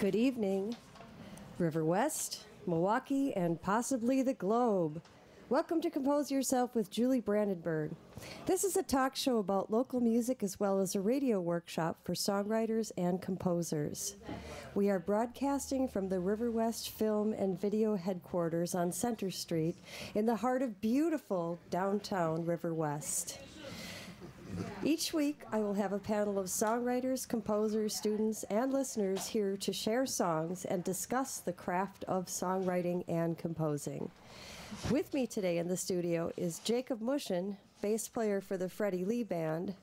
Good evening, River West, Milwaukee, and possibly the globe. Welcome to Compose Yourself with Julie Brandenburg. This is a talk show about local music as well as a radio workshop for songwriters and composers. We are broadcasting from the River West Film and Video headquarters on Center Street in the heart of beautiful downtown River West. Each week, I will have a panel of songwriters, composers, students, and listeners here to share songs and discuss the craft of songwriting and composing. With me today in the studio is Jacob Mushin, bass player for the Freddie Lee Band,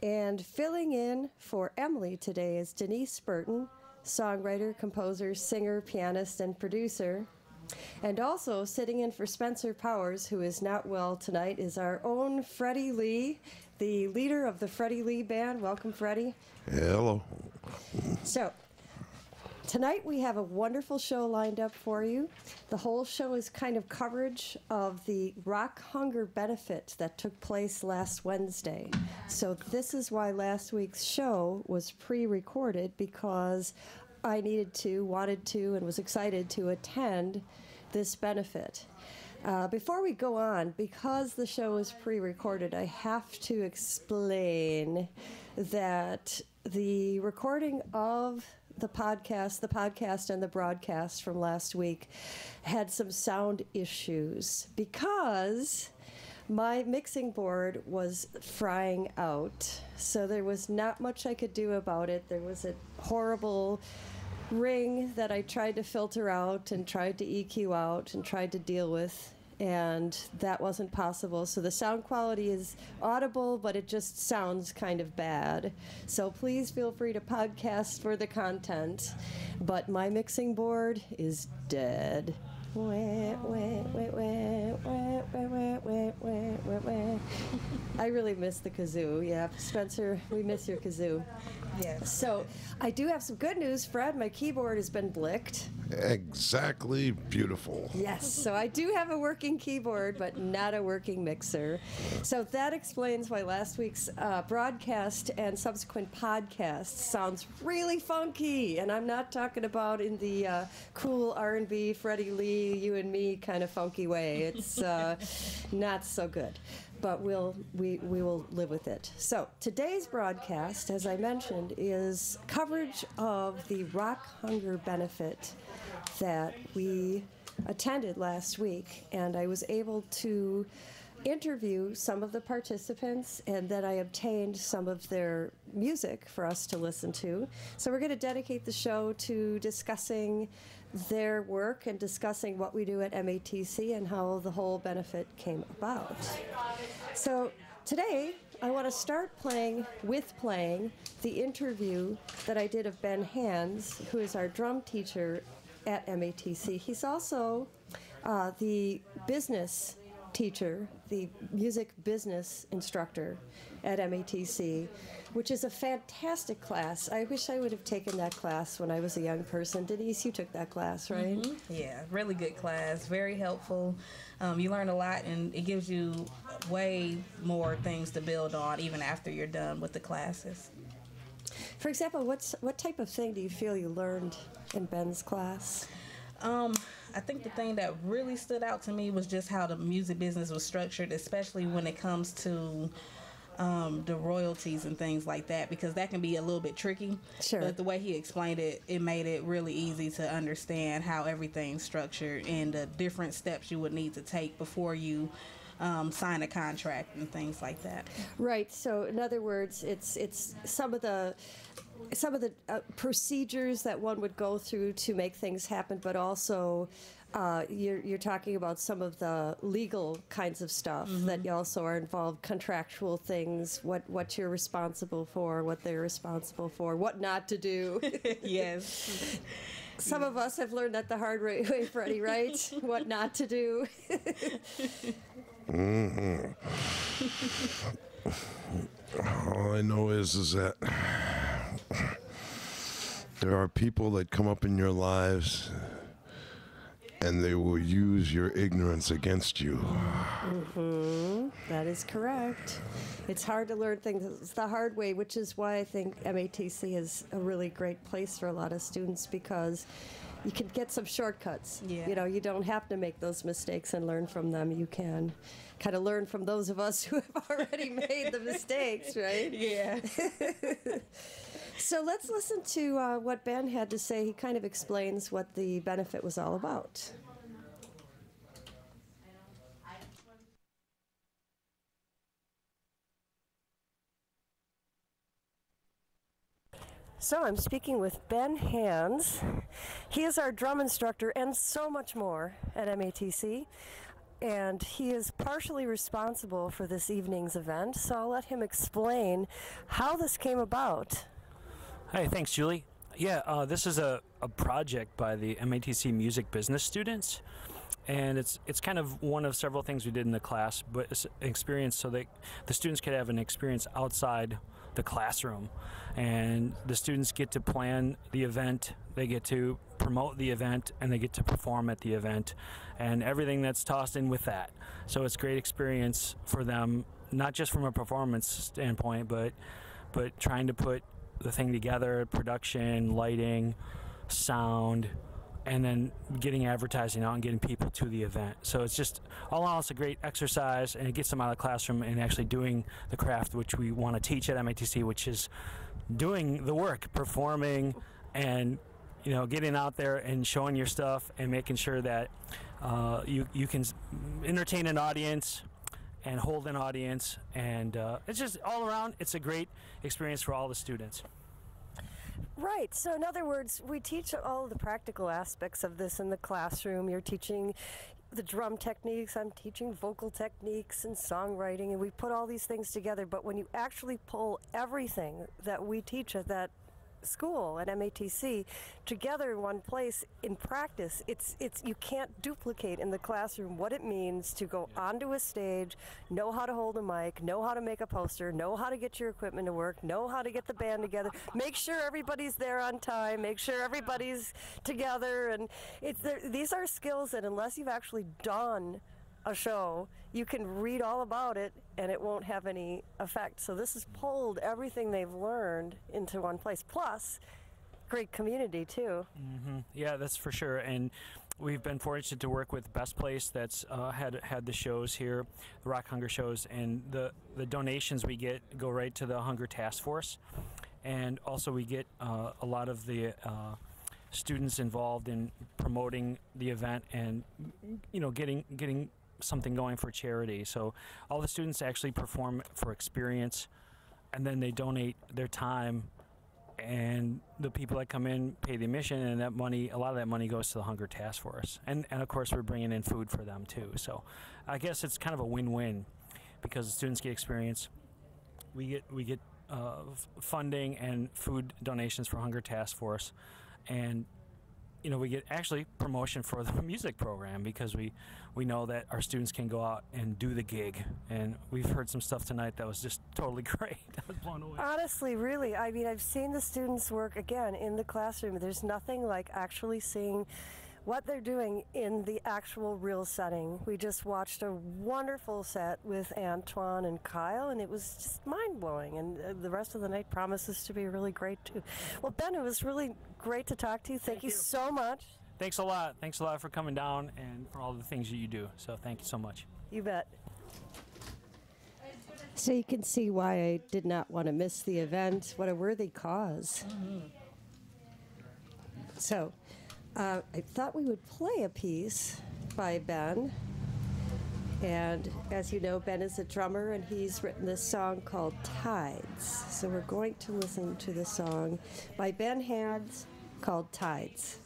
and filling in for Emily today is Denise Burton, songwriter, composer, singer, pianist, and producer. And also sitting in for Spencer Powers, who is not well tonight, is our own Freddie Lee, the leader of the Freddie Lee Band. Welcome, Freddie. Hello. So, tonight we have a wonderful show lined up for you. The whole show is kind of coverage of the Rock Hunger benefit that took place last Wednesday. So this is why last week's show was pre-recorded, because I wanted to, and was excited to attend this benefit. Before we go on, because the show is pre-recorded, I have to explain that the recording of the podcast and the broadcast from last week had some sound issues because my mixing board was frying out. So there was not much I could do about it. There was a horrible ring that I tried to filter out and tried to EQ out and tried to deal with, and that wasn't possible. So the sound quality is audible, but it just sounds kind of bad. So please feel free to podcast for the content, but my mixing board is dead. I really miss the kazoo. Yeah, Spencer, we miss your kazoo. Yes. So I do have some good news, Fred. My keyboard has been blicked. Exactly beautiful. Yes, so I do have a working keyboard, but not a working mixer. So that explains why last week's broadcast and subsequent podcast sounds really funky. And I'm not talking about in the cool R&B, Freddie Lee, you and me kind of funky way. It's not so good. But we will live with it. So today's broadcast, as I mentioned, is coverage of the Rock Hunger benefit that we attended last week, and I was able to interview some of the participants, and then I obtained some of their music for us to listen to. So we're going to dedicate the show to discussing their work and discussing what we do at MATC and how the whole benefit came about. So today, I want to start playing the interview that I did of Ben Hands, who is our drum teacher at MATC. He's also the business teacher, the music business instructor at MATC, which is a fantastic class. I wish I would have taken that class when I was a young person. Denise, you took that class, right? Mm-hmm. Yeah, really good class, very helpful. You learn a lot, and it gives you way more things to build on even after you're done with the classes. For example, what type of thing do you feel you learned in Ben's class? I think the thing that really stood out to me was just how the music business was structured, especially when it comes to the royalties and things like that, because that can be a little bit tricky. Sure. But the way he explained it, it made it really easy to understand how everything's structured and the different steps you would need to take before you sign a contract and things like that. Right. So in other words, it's some of the procedures that one would go through to make things happen, but also you're talking about some of the legal kinds of stuff that also are involved, contractual things, what you're responsible for, what they're responsible for, what not to do. Yes. Some of us have learned that the hard way, Freddie, right? What not to do. Mm-hmm. All I know is that there are people that come up in your lives and they will use your ignorance against you. That is correct. It's hard to learn things the hard way, which is why I think MATC is a really great place for a lot of students, because you can get some shortcuts. Yeah. You know, you don't have to make those mistakes and learn from them. You can kind of learn from those of us who have already made the mistakes, right? Yeah. So let's listen to what Ben had to say. He kind of explains what the benefit was all about. So I'm speaking with Ben Hands. He is our drum instructor and so much more at MATC. And he is partially responsible for this evening's event. So I'll let him explain how this came about. Hi, thanks, Julie. Yeah, this is a project by the MATC music business students, and it's kind of one of several things we did in the class, but it's an experience so that the students could have an experience outside the classroom, and the students get to plan the event, they get to promote the event, and they get to perform at the event, and everything that's tossed in with that. So it's a great experience for them, not just from a performance standpoint, but trying to put the thing together, production, lighting, sound, and then getting advertising out and getting people to the event. So it's just, all in all, it's a great exercise, and it gets them out of the classroom and actually doing the craft which we want to teach at MATC, which is doing the work, performing, and getting out there and showing your stuff and making sure that you can entertain an audience and hold an audience, and it's just all around, it's a great experience for all the students. Right. So in other words, we teach all of the practical aspects of this in the classroom. You're teaching the drum techniques, I'm teaching vocal techniques and songwriting, and we put all these things together. But when you actually pull everything that we teach at that school at MATC together in one place in practice, it's you can't duplicate in the classroom what it means to go onto a stage, know how to hold a mic, know how to make a poster, know how to get your equipment to work, know how to get the band together, make sure everybody's there on time, make sure everybody's together, and these are skills that unless you've actually done a show, you can read all about it and it won't have any effect. So this has pulled everything they've learned into one place. Plus, great community too. Yeah, that's for sure. And we've been fortunate to work with Best Place that's had the shows here, the Rock Hunger shows, and the donations we get go right to the Hunger Task Force. And also we get a lot of the students involved in promoting the event and getting something going for charity. So all the students actually perform for experience, and then they donate their time, and the people that come in pay the admission, and that money, a lot of that money goes to the Hunger Task Force, and of course we're bringing in food for them too. So I guess it's kind of a win-win, because the students get experience, we get funding and food donations for Hunger Task Force, and we get actually promotion for the music program, because we know that our students can go out and do the gig. And we've heard some stuff tonight that was just totally great. I was blown away. Honestly, really, I mean, I've seen the students work, again, in the classroom. There's nothing like actually seeing what they're doing in the actual real setting. We just watched a wonderful set with Antoine and Kyle, and it was just mind-blowing, and the rest of the night promises to be really great too. Well, Ben, it was really great to talk to you. Thank you so much. Thanks a lot. Thanks a lot for coming down and for all the things that you do. So thank you so much. You bet. So you can see why I did not want to miss the event. What a worthy cause. So I thought we would play a piece by Ben. And as you know, Ben is a drummer, and he's written this song called Tides. So we're going to listen to the song by Ben Hands called Tides.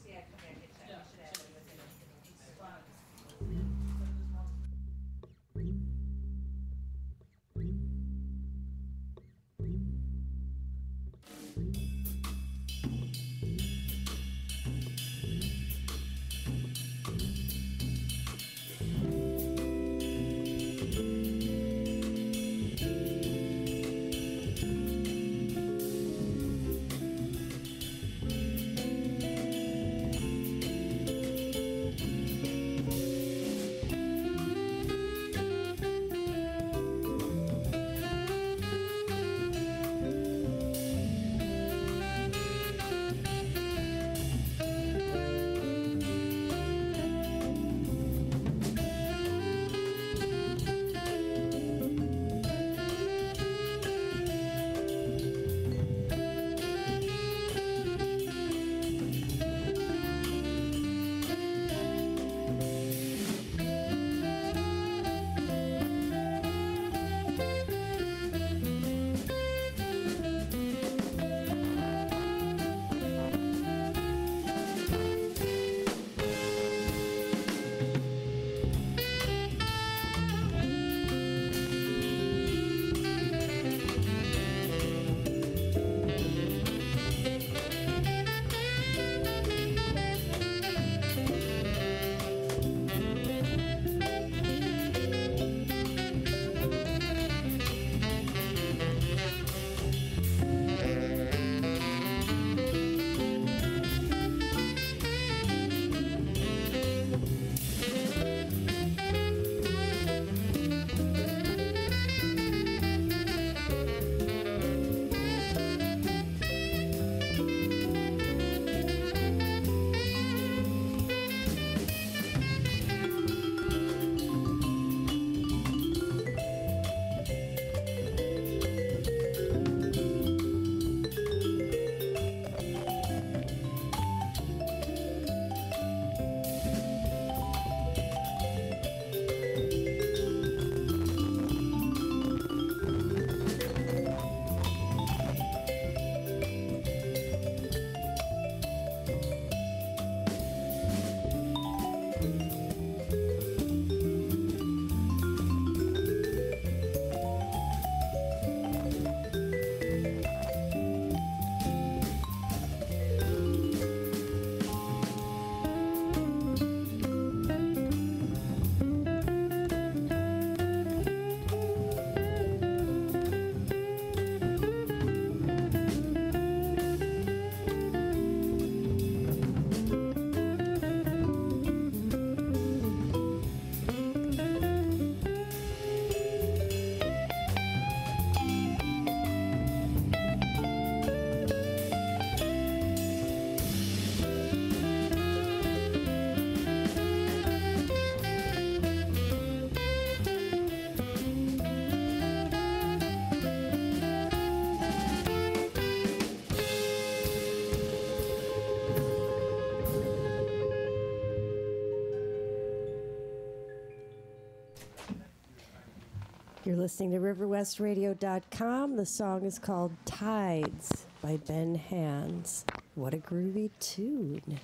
You're listening to RiverWestRadio.com. The song is called Tides by Ben Hands. What a groovy tune.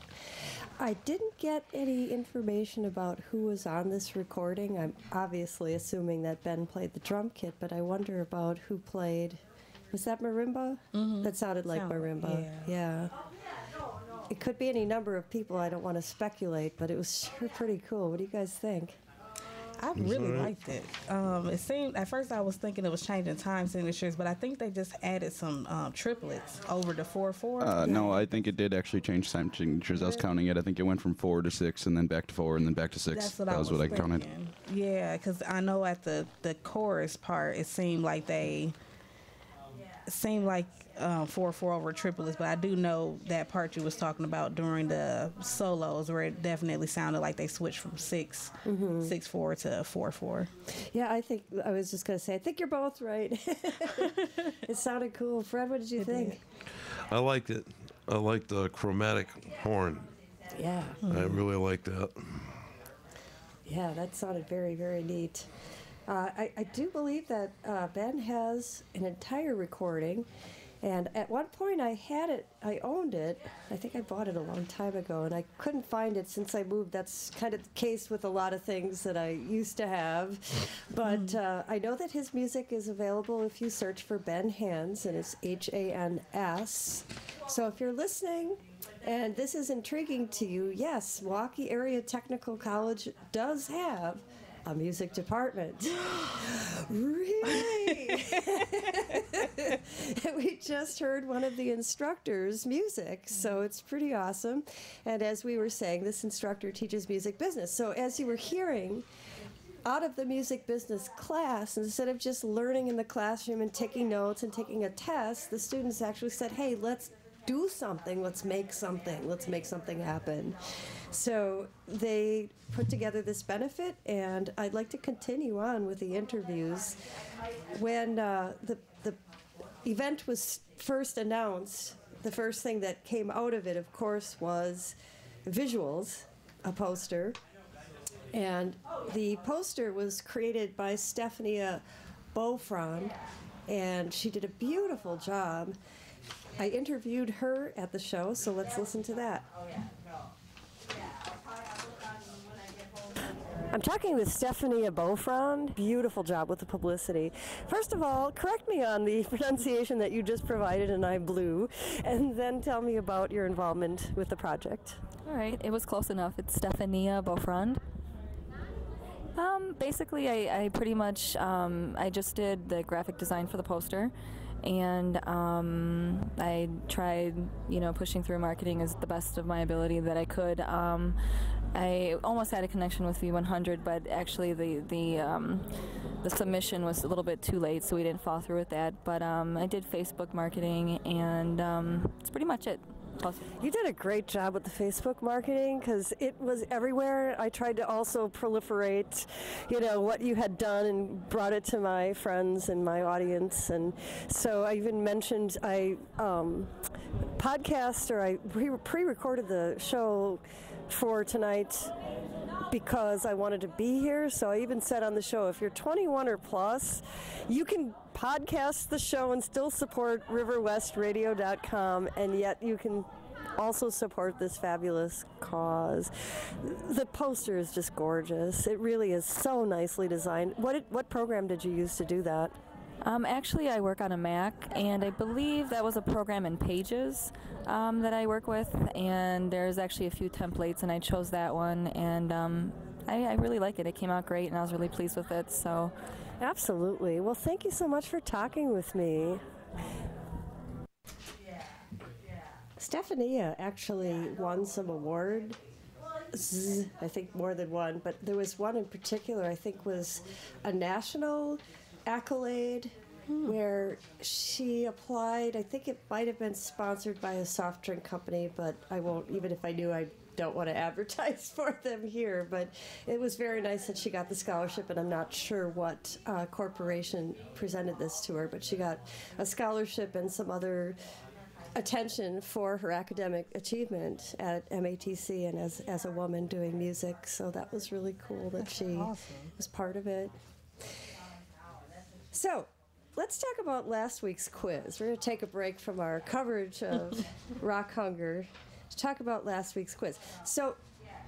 I didn't get any information about who was on this recording. I'm obviously assuming that Ben played the drum kit, but I wonder about who played. Was that marimba? Mm-hmm. That sounded like marimba. Yeah. It could be any number of people. I don't want to speculate, but it was sure pretty cool. What do you guys think? I really liked it. It seemed, at first I was thinking it was changing time signatures, but I think they just added some triplets over the 4/4. No, I think it did actually change time signatures. I was counting it. I think it went from 4 to 6 and then back to 4 and then back to 6. That's what that was what thinking. I counted. Yeah, because I know at the chorus part, it seemed like 4/4 over triplets, but I do know that part you was talking about during the solos where it definitely sounded like they switched from 6/4 to 4/4. Yeah, I was just going to say, I think you're both right. It sounded cool. Fred, what did you think? I liked it. I liked the chromatic horn. Yeah. I really liked that. Yeah, that sounded very, very neat. I do believe that Ben has an entire recording, and at one point I had it, I owned it. I think I bought it a long time ago, and I couldn't find it since I moved. That's kind of the case with a lot of things that I used to have. But I know that his music is available if you search for Ben Hands, and it's Hans. So if you're listening, and this is intriguing to you, yes, Milwaukee Area Technical College does have a music department. Really? We just heard one of the instructors' music, so it's pretty awesome. And as we were saying, this instructor teaches music business. So as you were hearing, out of the music business class, instead of just learning in the classroom and taking notes and taking a test, the students actually said, hey, let's do something, let's make something happen. So they put together this benefit, and I'd like to continue on with the interviews. When the event was first announced, the first thing that came out of it, of course, was visuals, a poster. And the poster was created by Stephania Beaufrand, and she did a beautiful job. I interviewed her at the show, so let's listen to that. I'm talking with Stephania Beaufrand. Beautiful job with the publicity. First of all, correct me on the pronunciation that you just provided and I blew, and then tell me about your involvement with the project. All right, it was close enough. It's Stephania Beaufrand. Basically, I pretty much, I just did the graphic design for the poster, and I tried, pushing through marketing as the best of my ability that I could. I almost had a connection with V100, but actually the submission was a little bit too late, so we didn't follow through with that. But I did Facebook marketing, and that's pretty much it. You did a great job with the Facebook marketing because it was everywhere. I tried to also proliferate, what you had done and brought it to my friends and my audience. And so I even mentioned I pre-recorded the show for tonight because I wanted to be here. So I even said on the show, if you're 21 or plus, you can podcast the show and still support RiverWestRadio.com, and yet you can also support this fabulous cause. The poster is just gorgeous. It really is so nicely designed. What program did you use to do that? Actually, I work on a Mac, and I believe that was a program in Pages that I work with, and there's actually a few templates, and I chose that one, and I really like it. It came out great, and I was really pleased with it. So, absolutely. Well, thank you so much for talking with me. Stephania actually won some awards. I think more than one, but there was one in particular I think was a national accolade where she applied. I think it might have been sponsored by a soft drink company, but I won't, even if I knew, I don't want to advertise for them here. But it was very nice that she got the scholarship, and I'm not sure what corporation presented this to her, but she got a scholarship and some other attention for her academic achievement at MATC and as a woman doing music. So that was really cool that she was part of it. So, let's talk about last week's quiz. We're going to take a break from our coverage of Rock Hunger to talk about last week's quiz. So,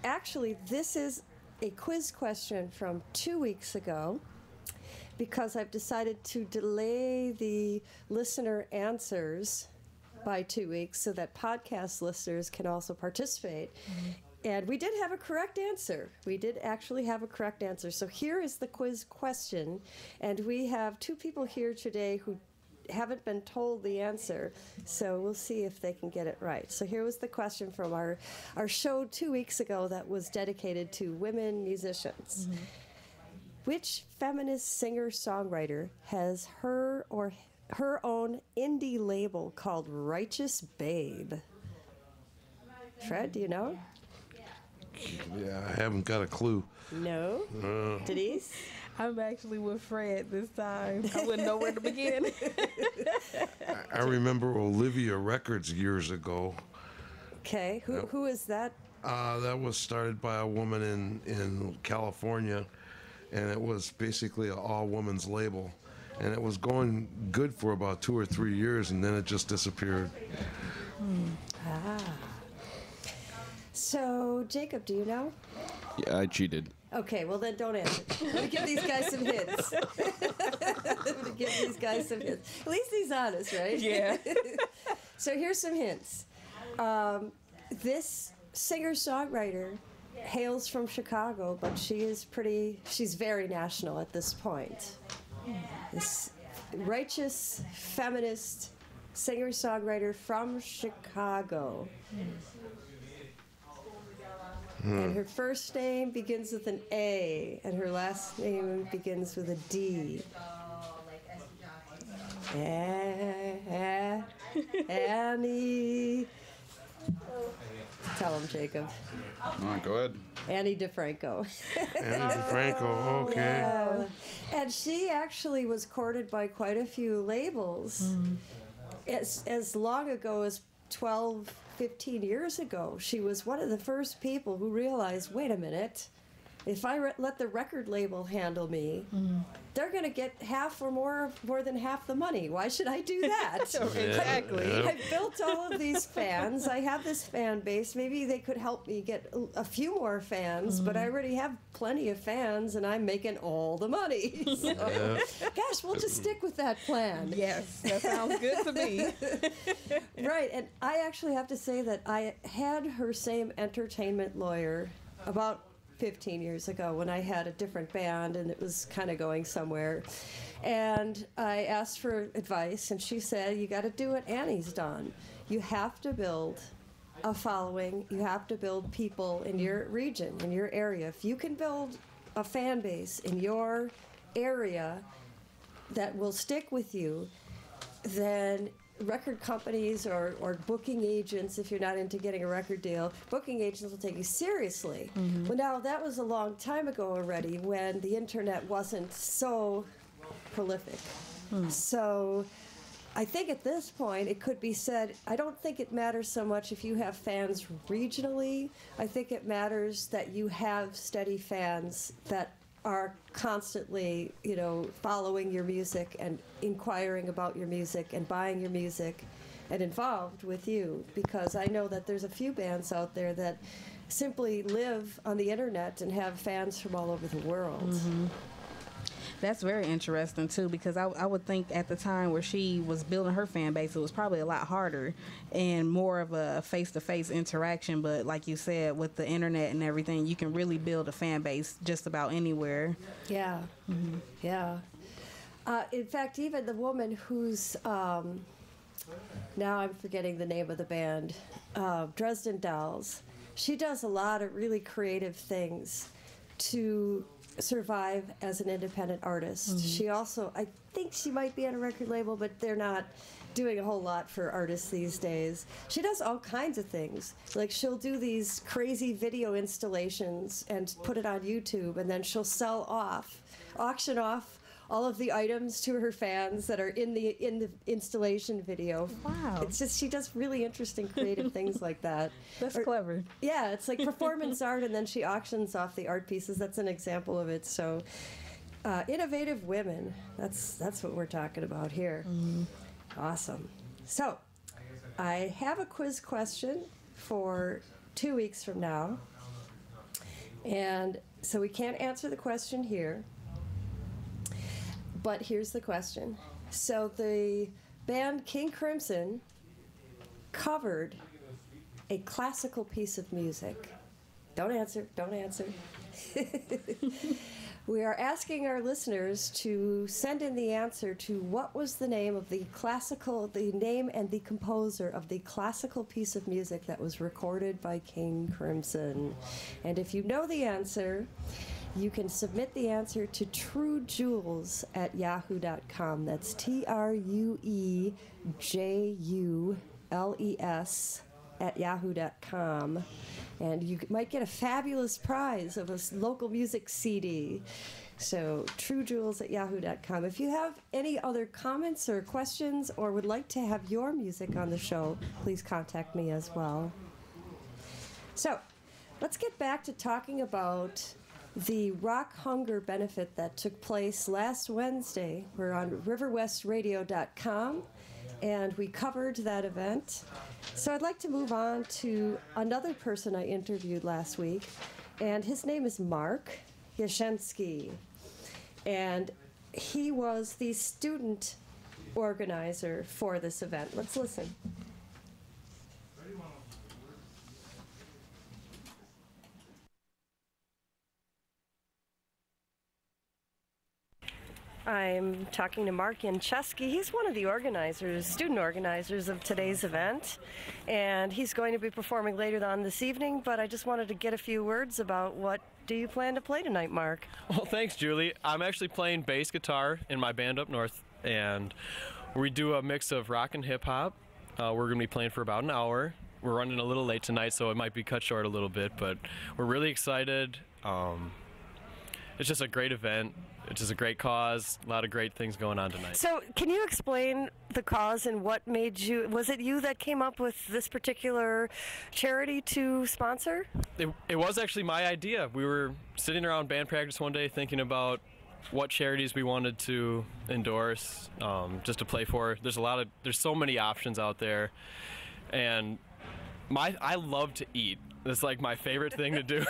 actually, this is a quiz question from 2 weeks ago because I've decided to delay the listener answers by 2 weeks so that podcast listeners can also participate. And we did have a correct answer. We did actually have a correct answer. So here is the quiz question. And we have 2 people here today who haven't been told the answer. So we'll see if they can get it right. So here was the question from our show 2 weeks ago that was dedicated to women musicians. Which feminist singer-songwriter has her own indie label called Righteous Babe? Fred, do you know? Yeah, I haven't got a clue. No? Denise? I'm actually with Fred this time. I wouldn't know where to begin. I remember Olivia Records years ago. Okay, who is that? That was started by a woman in California, and it was basically an all-women's label. And it was going good for about 2 or 3 years, and then it just disappeared. So, Jacob, do you know? Yeah, I cheated. Okay, well then don't answer. Let me give these guys some hints. At least he's honest, right? Yeah. So here's some hints. This singer-songwriter hails from Chicago, but she's very national at this point. This righteous, feminist singer-songwriter from Chicago. And her first name begins with an A, and her last name begins with a D. Annie. Tell him, Jacob. All right, go ahead. Annie DeFranco. Annie DeFranco, okay. Yeah. And she actually was courted by quite a few labels. As long ago as 12, 15 years ago, she was one of the first people who realized, wait a minute, if I let the record label handle me, they're going to get half or more than half the money. Why should I do that? Exactly. Yeah. I've built all of these fans. I have this fan base. Maybe they could help me get a few more fans, but I already have plenty of fans, and I'm making all the money. So, gosh, we'll just stick with that plan. Yes, that sounds good to me. Right, and I actually have to say that I had her same entertainment lawyer about 15 years ago when I had a different band and it was kind of going somewhere. And I asked for advice, and she said, you got to do what Annie's done. You have to build a following. You have to build people in your region, in your area. If you can build a fan base in your area that will stick with you, then record companies or booking agents, if you're not into getting a record deal, booking agents will take you seriously. Well, now, that was a long time ago already when the internet wasn't so prolific. So I think at this point it could be said, I don't think it matters so much if you have fans regionally. I think it matters that you have steady fans that are constantly, following your music and inquiring about your music and buying your music and involved with you. Because I know that there's a few bands out there that simply live on the internet and have fans from all over the world. That's very interesting, too, because I would think at the time where she was building her fan base, it was probably a lot harder and more of a face-to-face interaction. But like you said, with the internet and everything, you can really build a fan base just about anywhere. Yeah. Yeah. In fact, even the woman who's, now I'm forgetting the name of the band, Dresden Dolls, she does a lot of really creative things to survive as an independent artist. She also, I think she might be on a record label, but they're not doing a whole lot for artists these days. She does all kinds of things. Like, she'll do these crazy video installations and put it on YouTube, and then she'll auction off all of the items to her fans that are in the installation video. Wow. It's just, she does really interesting creative things like that. That's clever. Yeah, it's like performance art, and then she auctions off the art pieces. That's an example of it. So, Innovative women. That's what we're talking about here. Awesome. So, I have a quiz question for 2 weeks from now. And so we can't answer the question here. But here's the question. So the band King Crimson covered a classical piece of music. Don't answer. We are asking our listeners to send in the answer to what was the name of the name and the composer of the classical piece of music that was recorded by King Crimson. And if you know the answer, you can submit the answer to truejules@yahoo.com. That's TRUEJULES @yahoo.com. And you might get a fabulous prize of a local music CD. So truejules@yahoo.com. If you have any other comments or questions or would like to have your music on the show, please contact me as well. So let's get back to talking about the Rock Hunger benefit that took place last Wednesday. We're on riverwestradio.com, and we covered that event. So I'd like to move on to another person I interviewed last week, and his name is Mark Yashensky. And he was the student organizer for this event. Let's listen. I'm talking to Mark Yashensky. He's one of the student organizers of today's event, and he's going to be performing later on this evening, but I just wanted to get a few words about what do you plan to play tonight, Mark? Well, thanks, Julie. I'm actually playing bass guitar in my band up north, and we do a mix of rock and hip-hop. We're going to be playing for about an hour. We're running a little late tonight, so it might be cut short a little bit, but we're really excited. It's just a great event. It's just a great cause. A lot of great things going on tonight. So can you explain the cause and what made you, was it you that came up with this particular charity to sponsor? It was actually my idea. We were sitting around band practice one day thinking about what charities we wanted to endorse, just to play for. There's so many options out there, and I love to eat. It's like my favorite thing to do.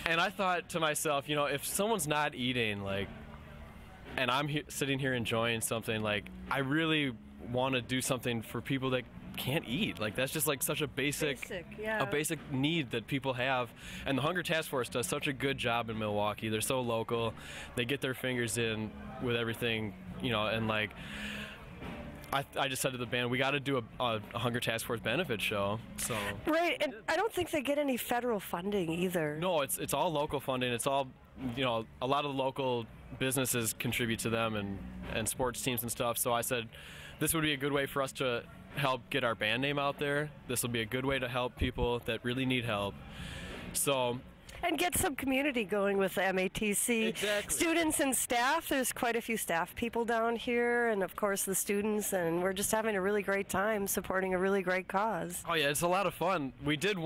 And I thought to myself, if someone's not eating, and I'm sitting here enjoying something, I really want to do something for people that can't eat. That's just such a basic need that people have. And the Hunger Task Force does such a good job in Milwaukee. They're so local. They get their fingers in with everything, and I just said to the band, we got to do a Hunger Task Force benefit show. So right, and I don't think they get any federal funding either. No, it's all local funding. It's all, a lot of the local businesses contribute to them and sports teams and stuff. So I said, this would be a good way for us to help get our band name out there. This will be a good way to help people that really need help. So. And get some community going with the MATC. Exactly. Students and staff. There's quite a few staff people down here, and of course the students, and we're just having a really great time supporting a really great cause. Oh yeah, it's a lot of fun. We did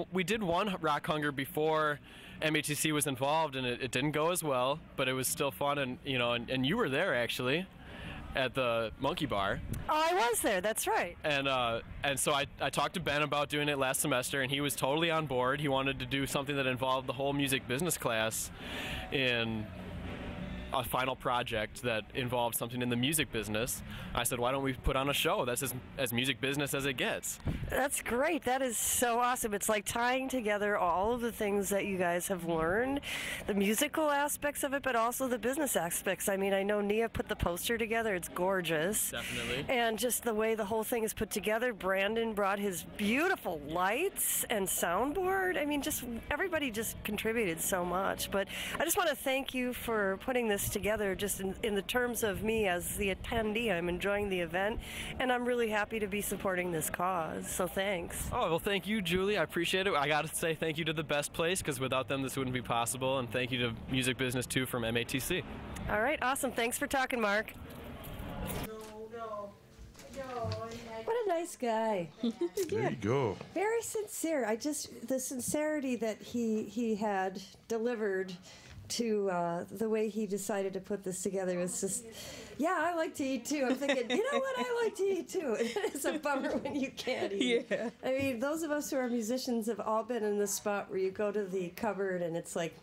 one Rock Hunger before MATC was involved, and it didn't go as well, but it was still fun, and and you were there actually at the Monkey Bar. Oh, I was there, that's right. And so I talked to Ben about doing it last semester, and he was totally on board. He wanted to do something that involved the whole music business class in a final project that involved something in the music business. I said, why don't we put on a show that's as music business as it gets? That's great. That is so awesome. It's like tying together all of the things that you guys have learned, the musical aspects of it, but also the business aspects. I mean, I know Nia put the poster together. It's gorgeous. Definitely. And just the way the whole thing is put together. Brandon brought his beautiful lights and soundboard. I mean, just everybody just contributed so much. But I just want to thank you for putting this together just in the terms of me as the attendee. I'm enjoying the event, and I'm really happy to be supporting this cause, so thanks. Oh, well, thank you, Julie. I appreciate it. I got to say thank you to The Best Place, because without them this wouldn't be possible, and thank you to Music Business 2 from MATC. All right, awesome. Thanks for talking, Mark. What a nice guy. There you go. Very sincere. The sincerity that he had delivered to the way he decided to put this together. It was just, yeah, I like to eat too. I'm thinking, you know what, I like to eat too. It's a bummer when you can't eat. Yeah. I mean, those of us who are musicians have all been in the spot where you go to the cupboard and it's like,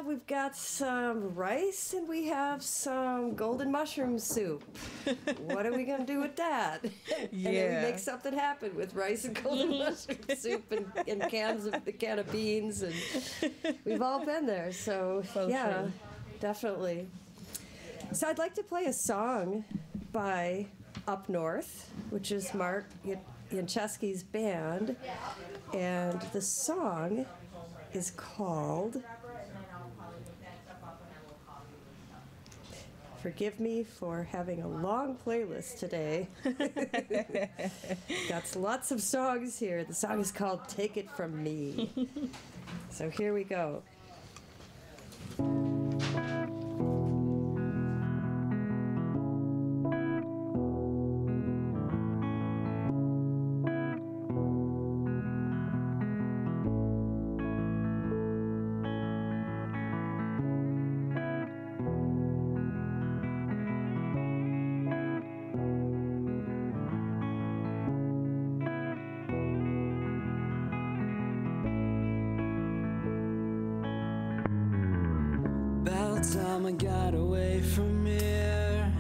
we've got some rice and we have some golden mushroom soup. What are we going to do with that? Yeah. And then we make something happen with rice and golden mushroom soup and a can of beans. And we've all been there. So yeah, true. Definitely. So I'd like to play a song by Up North, which is Mark Yanchesky's band. And the song is called... Forgive me for having a long playlist today. Got lots of songs here. The song is called Take It From Me. So here we go. Time I got away from here,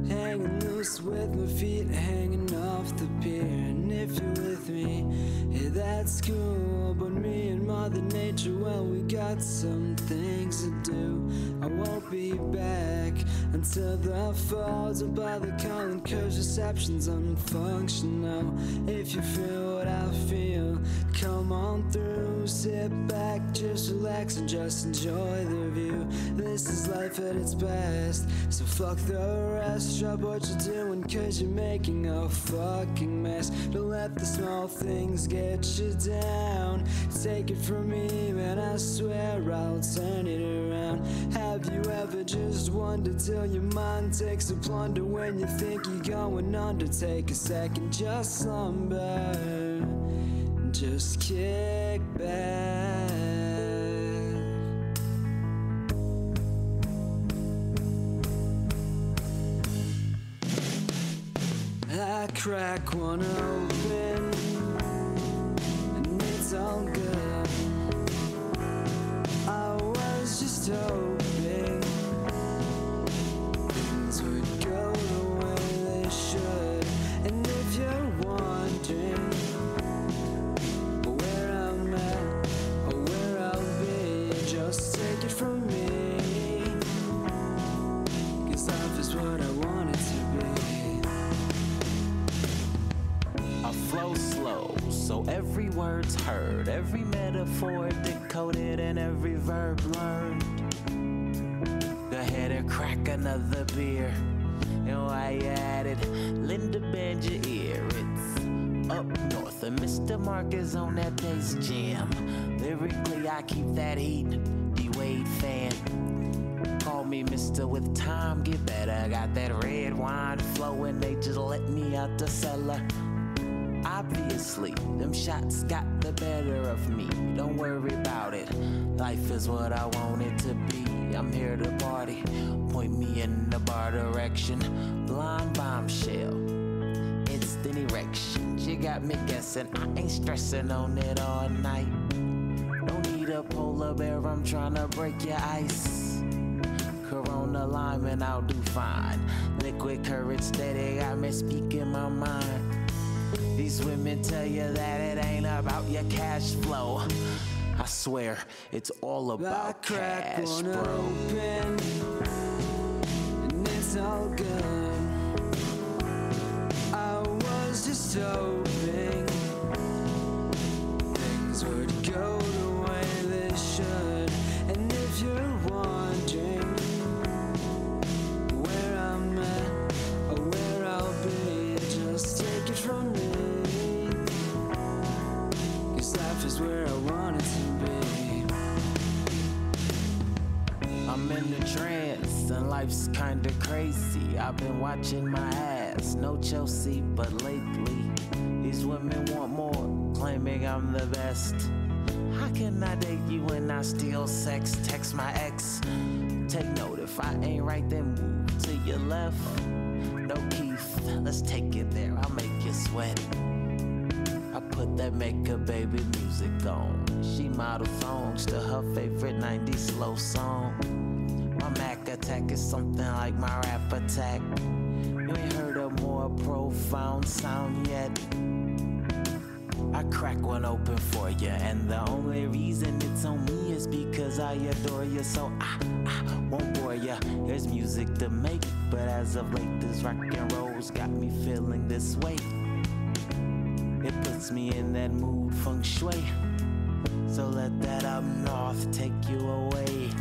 hanging loose with my feet hanging off the pier. And if you're with me, yeah, that's cool. But me and Mother Nature, well, we got some things to do. I won't be back until the falls by the calling, cause reception's unfunctional. If you feel what I feel, come on through. Sit back, just relax and just enjoy the view. This is life at its best, so fuck the rest. Drop what you're doing, cause you're making a fucking mess. Don't let the small things get you down. Take it from me, man, I swear I'll turn it around. Have you ever just wondered till your mind takes a plunder when you think you're going under? Take a second, just slumber, just kick back. I crack one open and it's all good. I was just hoping things would go the way they should. And if you're wondering where I'm at or where I'll be, just take it from me, cause life is what I want it to be. I flow slow, so every word's heard, every metaphor decoded, and every verb learned. Go ahead and crack another beer, and while you're at it, lend a bend your ear. It's Up North, and Mr. Mark is on that bass jam. Lyrically, I keep that heat, D-Wade fan. Call me Mr. with time, get better. Got that red wine flowing, they just let me out the cellar. Obviously, them shots got the better of me. Don't worry about it. Life is what I want it to be. I'm here to party. Point me in the bar direction. Blind bombshell. Instant erections. You got me guessing. I ain't stressing on it all night. Don't need a polar bear. I'm trying to break your ice. Corona lime and I'll do fine. Liquid courage steady. Got me speaking my mind. These women tell you that it ain't about your cash flow. I swear, it's all about cash, one bro. Open, and it's all good. I was just hoping things would go the way they should. And if you're wondering where I'm at or where I'll be, just take it from me. Life is where I want it to be. I'm in the trance and life's kinda crazy. I've been watching my ass, no Chelsea, but lately these women want more, claiming I'm the best. How can I date you when I steal sex? Text my ex. Take note, if I ain't right, then move to your left. No, Keith, let's take it there. I'll make you sweat. I put that makeup baby music on. She model songs to her favorite 90s slow song. My Mac attack is something like my rap attack. You ain't heard a more profound sound yet. I crack one open for you, and the only reason it's on me is because I adore you. So I won't bore you. There's music to make, but as of late, this rock and roll's got me feeling this way. It puts me in that mood, feng shui. So let that up north take you away.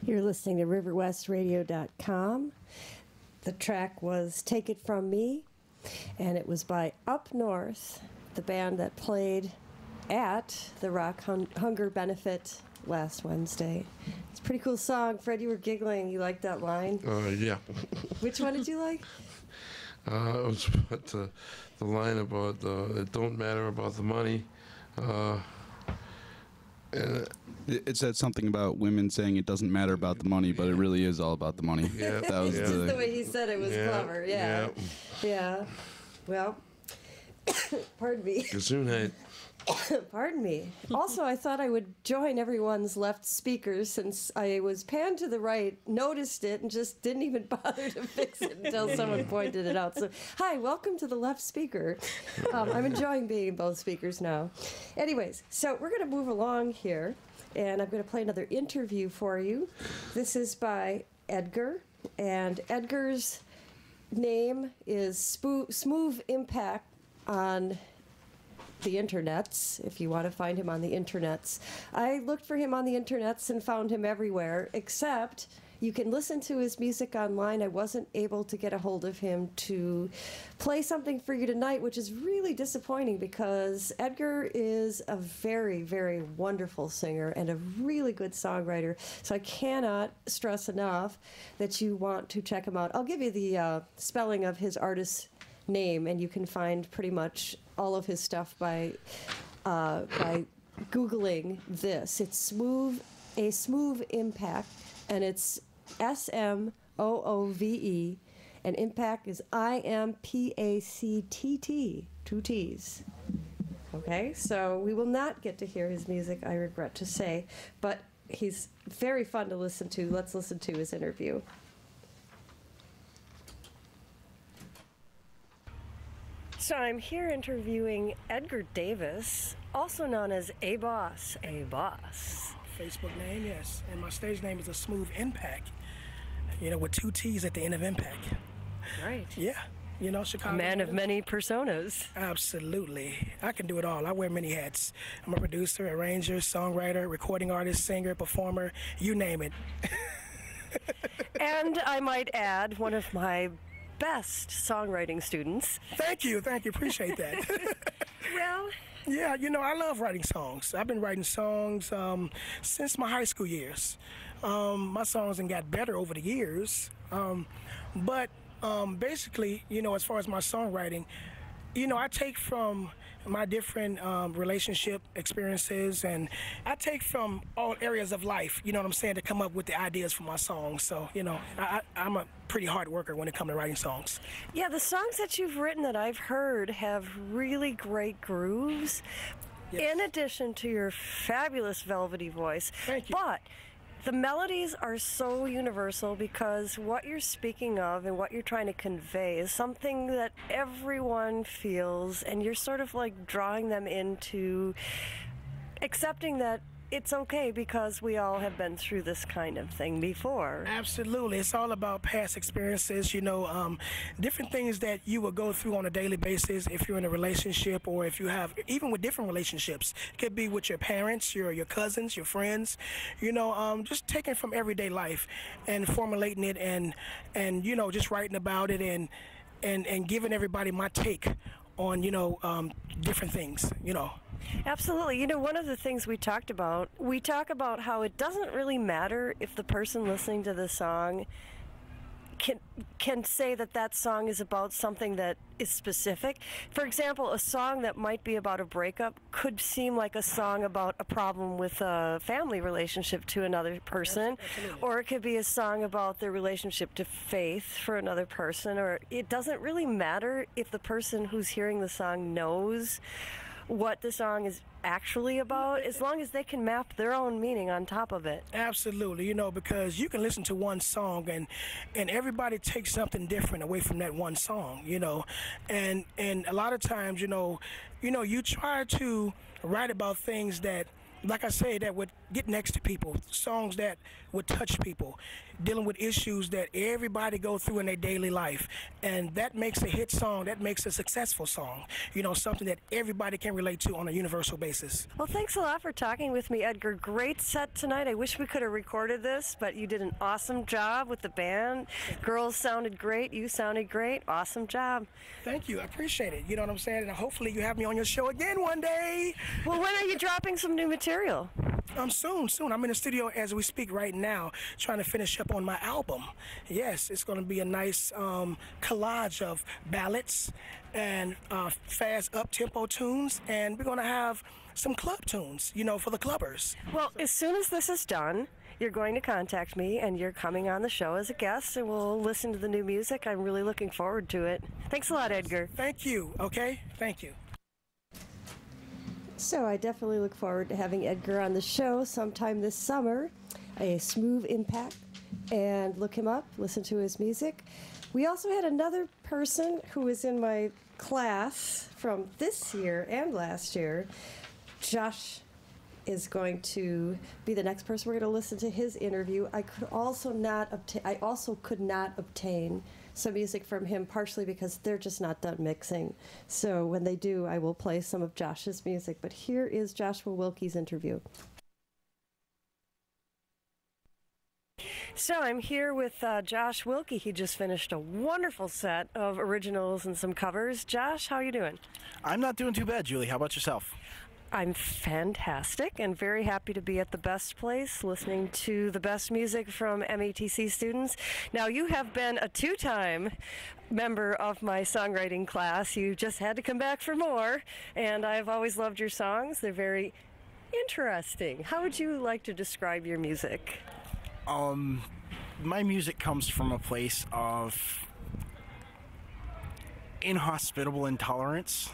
You're listening to riverwestradio.com. The track was Take It From Me, and it was by Up North, the band that played at the Rock Hunger Benefit last Wednesday. It's a pretty cool song. Fred, you were giggling. You liked that line? Yeah. Which one did you like? It was the line about it don't matter about the money. And it said something about women saying it doesn't matter about the money, but it really is all about the money. Yeah, that was Just the way he said it was clever. Yeah. Well, pardon me. Gesundheit. Pardon me. Also, I thought I would join everyone's left speakers since I was panned to the right, noticed it, and just didn't even bother to fix it until someone pointed it out. So, hi, welcome to the left speaker. I'm enjoying being both speakers now. Anyways, so we're going to move along here, and I'm going to play another interview for you. This is by Edgar, and Edgar's name is Smooth Impact on the internets, if you want to find him on the internets. I looked for him on the internets and found him everywhere, except you can listen to his music online. I wasn't able to get a hold of him to play something for you tonight, which is really disappointing because Edgar is a very, very wonderful singer and a really good songwriter. So I cannot stress enough that you want to check him out. I'll give you the spelling of his artist name, and you can find pretty much all of his stuff by Googling this. It's Smooth Impact, and it's SMOOVE, and Impact is IMPACTT, 2 T's. Okay, so we will not get to hear his music, I regret to say, but he's very fun to listen to. Let's listen to his interview. So I'm here interviewing Edgar Davis, also known as A-Boss. A-Boss. Facebook name, yes. And my stage name is A Smooth Impact, with 2 T's at the end of Impact. Right. Yeah. Chicago. A man of many personas. Absolutely. I can do it all. I wear many hats. I'm a producer, arranger, songwriter, recording artist, singer, performer, you name it. And I might add, one of my best songwriting students. Thank you. Appreciate that. Well, yeah, I love writing songs. I've been writing songs since my high school years. My songs have got better over the years. But basically, as far as my songwriting, I take from my different relationship experiences, and I take from all areas of life, to come up with the ideas for my songs. So, I'm a pretty hard worker when it comes to writing songs. Yeah, the songs that you've written that I've heard have really great grooves, yes, in addition to your fabulous velvety voice. Thank you. But the melodies are so universal because what you're speaking of and what you're trying to convey is something that everyone feels, and you're sort of like drawing them into accepting that it's okay because we all have been through this kind of thing before. Absolutely. It's all about past experiences, different things that you will go through on a daily basis if you're in a relationship, or if you have, even with different relationships. It could be with your parents, your cousins, your friends, just taking from everyday life and formulating it and just writing about it and giving everybody my take on, different things, Absolutely. One of the things we talk about how it doesn't really matter if the person listening to the song can say that song is about something that is specific. For example, a song that might be about a breakup could seem like a song about a problem with a family relationship to another person, or it could be a song about their relationship to faith for another person, or it doesn't really matter if the person who's hearing the song knows what the song is actually about, as long as they can map their own meaning on top of it. Absolutely, because you can listen to one song and everybody takes something different away from that one song, and a lot of times, you try to write about things that, like I say, that would get next to people, songs that would touch people, dealing with issues that everybody go through in their daily life. And that makes a hit song, that makes a successful song, something that everybody can relate to on a universal basis. Well, thanks a lot for talking with me, Edgar. Great set tonight. I wish we could have recorded this, but you did an awesome job with the band. Girls sounded great. You sounded great. Awesome job. Thank you. I appreciate it. You know what I'm saying? And hopefully you have me on your show again one day. Well, when are you dropping some new material? Soon. I'm in the studio as we speak right now, trying to finish up on my album. Yes, it's going to be a nice collage of ballads and fast up-tempo tunes, and we're going to have some club tunes, for the clubbers. Well, as soon as this is done, you're going to contact me, and you're coming on the show as a guest, and we'll listen to the new music. I'm really looking forward to it. Thanks a lot, Edgar. Thank you, okay? Thank you. So I definitely look forward to having Edgar on the show sometime this summer. A Smooth Impact, and look him up, listen to his music. We also had another person who was in my class from this year and last year. Josh is going to be the next person we're going to listen to his interview. I also could not obtain some music from him, partially because they're just not done mixing. So when they do, I will play some of Josh's music. But here is Joshua Wilkie's interview. So I'm here with Josh Wilkie. He just finished a wonderful set of originals and some covers. Josh, how are you doing? I'm not doing too bad, Julie. How about yourself? I'm fantastic and very happy to be at the best place listening to the best music from METC students. Now, you have been a two-time member of my songwriting class. You just had to come back for more, and I've always loved your songs. They're very interesting. How would you like to describe your music? My music comes from a place of inhospitable intolerance.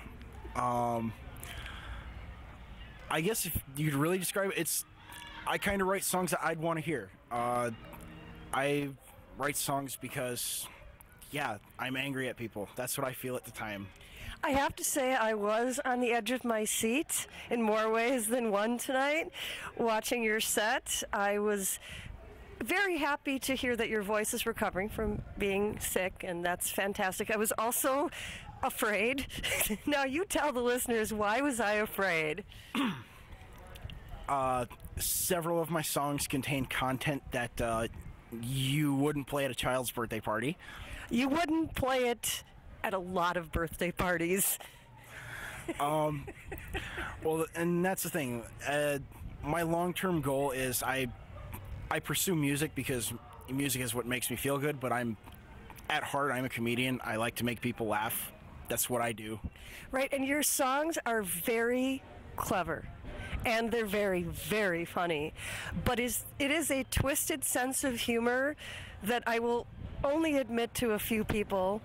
I guess if you could really describe it, I kind of write songs that I'd want to hear. I write songs because, yeah, I'm angry at people. That's what I feel at the time. I have to say I was on the edge of my seat in more ways than one tonight watching your set. I was very happy to hear that your voice is recovering from being sick, and that's fantastic. I was also afraid. Now you tell the listeners, why was I afraid? Several of my songs contain content that you wouldn't play at a child's birthday party. You wouldn't play it at a lot of birthday parties. Well, and that's the thing. My long-term goal is I pursue music because music is what makes me feel good, but at heart, I'm a comedian. I like to make people laugh. That's what I do. Right, and your songs are very clever. And they're very, very funny. But it is a twisted sense of humor that I will only admit to a few people,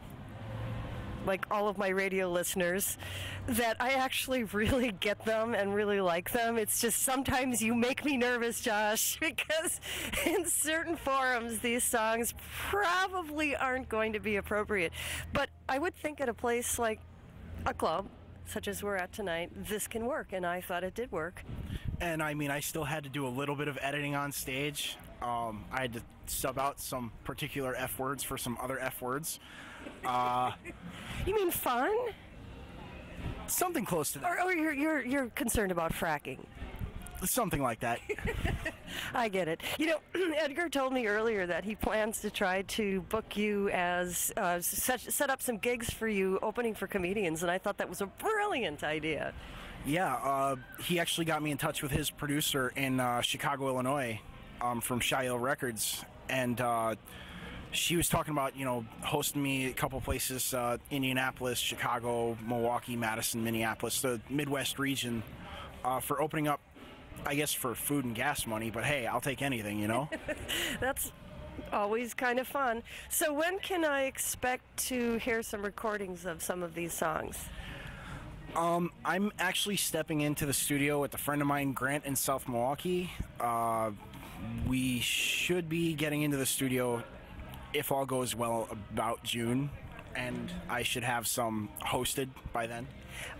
like all of my radio listeners, that I actually really get them and really like them. It's just sometimes you make me nervous, Josh, because in certain forums these songs probably aren't going to be appropriate. But I would think at a place like a club, such as we're at tonight, this can work, and I thought it did work. And I mean, I still had to do a little bit of editing on stage. I had to sub out some particular F words for some other F words. You mean fun? Something close to that. Or you're concerned about fracking? Something like that. I get it. You know, Edgar told me earlier that he plans to try to book you as set up some gigs for you opening for comedians, and I thought that was a brilliant idea. Yeah, he actually got me in touch with his producer in Chicago, Illinois, from Shiloh Records, and she was talking about, hosting me a couple places, Indianapolis, Chicago, Milwaukee, Madison, Minneapolis, the Midwest region, for opening up, I guess, for food and gas money, but hey, I'll take anything, That's always kind of fun. So when can I expect to hear some recordings of some of these songs? I'm actually stepping into the studio with a friend of mine, Grant, in South Milwaukee. We should be getting into the studio, if all goes well, about June, and I should have some hosted by then.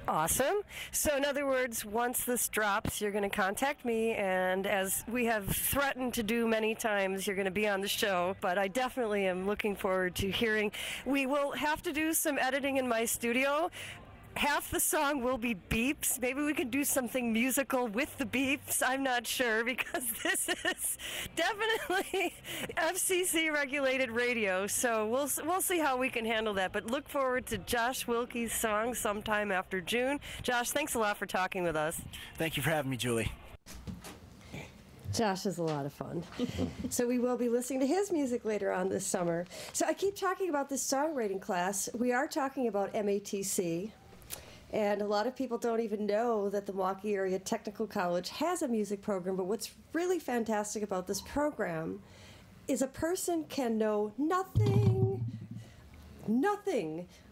Awesome. So in other words, once this drops, you're going to contact me, and as we have threatened to do many times, you're going to be on the show. But I definitely am looking forward to hearing. We will have to do some editing in my studio. Half the song will be beeps. Maybe we can do something musical with the beeps. I'm not sure, because this is definitely FCC regulated radio. So we'll see how we can handle that. But look forward to Josh Wilkie's song sometime after June. Josh, thanks a lot for talking with us. Thank you for having me, Julie. Josh is a lot of fun. So we will be listening to his music later on this summer. So I keep talking about this songwriting class. We are talking about MATC. And a lot of people don't even know that the Milwaukee Area Technical College has a music program, but what's really fantastic about this program is a person can know nothing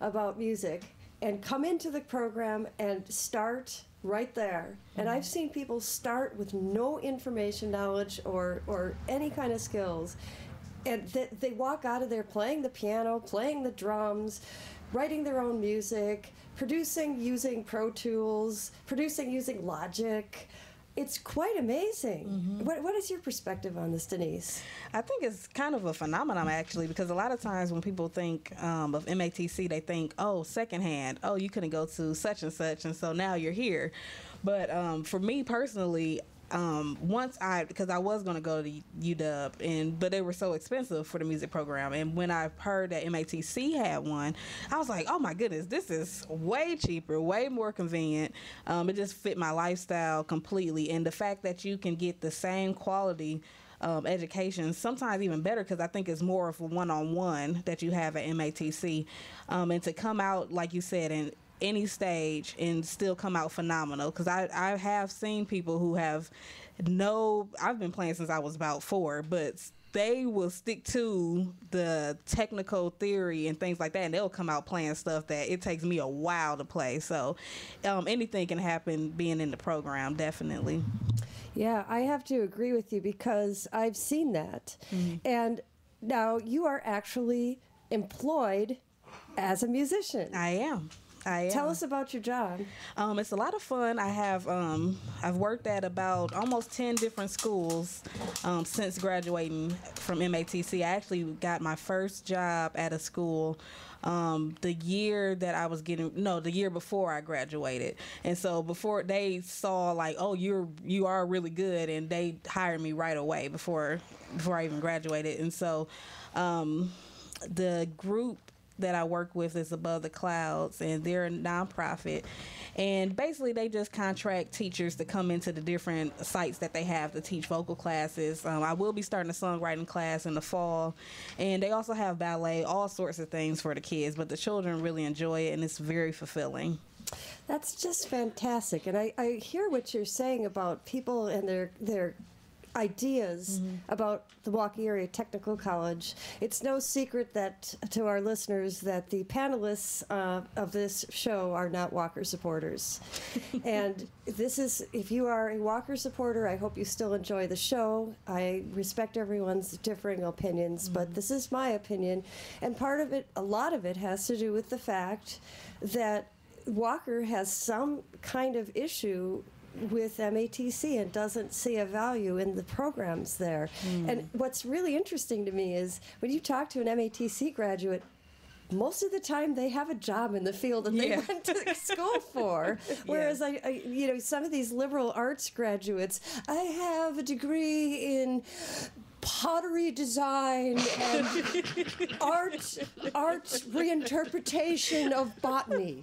about music and come into the program and start right there. And I've seen people start with no information, knowledge, or any kind of skills, and they walk out of there playing the piano, playing the drums, writing their own music, producing using Pro Tools, producing using Logic. It's quite amazing. Mm-hmm. What is your perspective on this, Denise? I think it's kind of a phenomenon, actually, because a lot of times when people think of MATC, they think, oh, secondhand, oh, you couldn't go to such and such, and so now you're here. But for me personally, because I was going to go to UW, but they were so expensive for the music program. And when I heard that MATC had one, I was like, oh my goodness, this is way cheaper, way more convenient. It just fit my lifestyle completely. And the fact that you can get the same quality education, sometimes even better, because I think it's more of a one-on-one that you have at MATC. And to come out, like you said, and any stage and still come out phenomenal, because I have seen people who have I've been playing since I was about 4, but they will stick to the technical theory and things like that, and they'll come out playing stuff that it takes me a while to play. So anything can happen being in the program, definitely. Yeah, I have to agree with you because I've seen that. And now you are actually employed as a musician. I am. Tell us about your job. It's a lot of fun. I have I've worked at about almost 10 different schools since graduating from MATC. I actually got my first job at a school the year before I graduated. And so before they saw like, oh, you are really good, and they hired me right away before I even graduated. And so the group that I work with is Above the Clouds, and they're a nonprofit, and basically they just contract teachers to come into the different sites that they have to teach vocal classes. I will be starting a songwriting class in the fall, and they also have ballet, all sorts of things for the kids, but the children really enjoy it, and it's very fulfilling. That's just fantastic. And I hear what you're saying about people and their ideas about the Milwaukee Area Technical College. It's no secret that to our listeners that the panelists of this show are not Walker supporters. And this is, if you are a Walker supporter, I hope you still enjoy the show. I respect everyone's differing opinions, but this is my opinion. And part of it, a lot of it, has to do with the fact that Walker has some kind of issue with MATC and doesn't see a value in the programs there. And what's really interesting to me is when you talk to an MATC graduate, most of the time they have a job in the field that they went to school for. Whereas I some of these liberal arts graduates, I have a degree in pottery design and art reinterpretation of botany.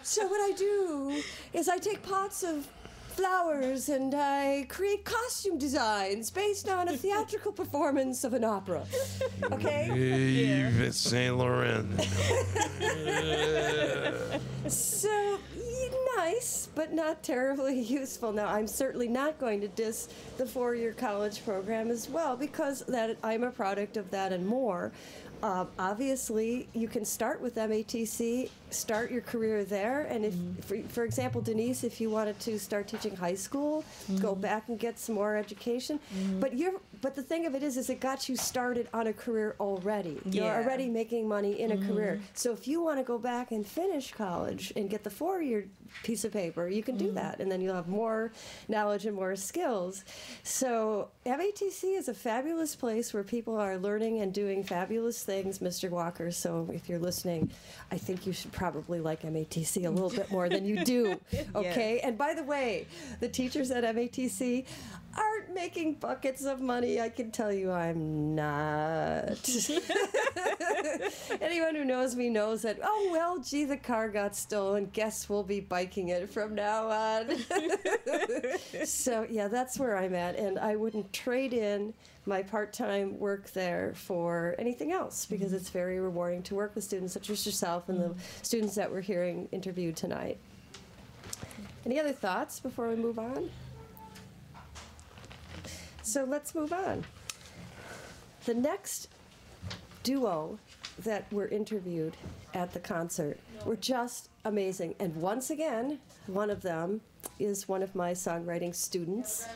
So what I do is I take pots of flowers and I create costume designs based on a theatrical performance of an opera. Okay? Yves Saint Laurent. So nice, but not terribly useful. Now, I'm certainly not going to diss the four-year college program as well, because that I'm a product of that and more. Obviously, you can start with MATC, start your career there, and if, for example, Denise, if you wanted to start teaching high school, go back and get some more education. But the thing of it is it got you started on a career already. You're already making money in a career. So if you want to go back and finish college and get the four-year piece of paper, you can do that, and then you'll have more knowledge and more skills. So MATC is a fabulous place where people are learning and doing fabulous things, Mr. Walker. So if you're listening, I think you should probably like MATC a little bit more than you do. Okay? And by the way, the teachers at MATC aren't making buckets of money. I can tell you I'm not. Anyone who knows me knows that, oh, well, gee, the car got stolen. Guess we'll be biking it from now on. So, yeah, that's where I'm at. And I wouldn't trade in my part-time work there for anything else, because it's very rewarding to work with students such as yourself and the students that we're hearing interviewed tonight. Any other thoughts before we move on? So let's move on. The next duo that were interviewed at the concert were just amazing. And once again, one of them is one of my songwriting students.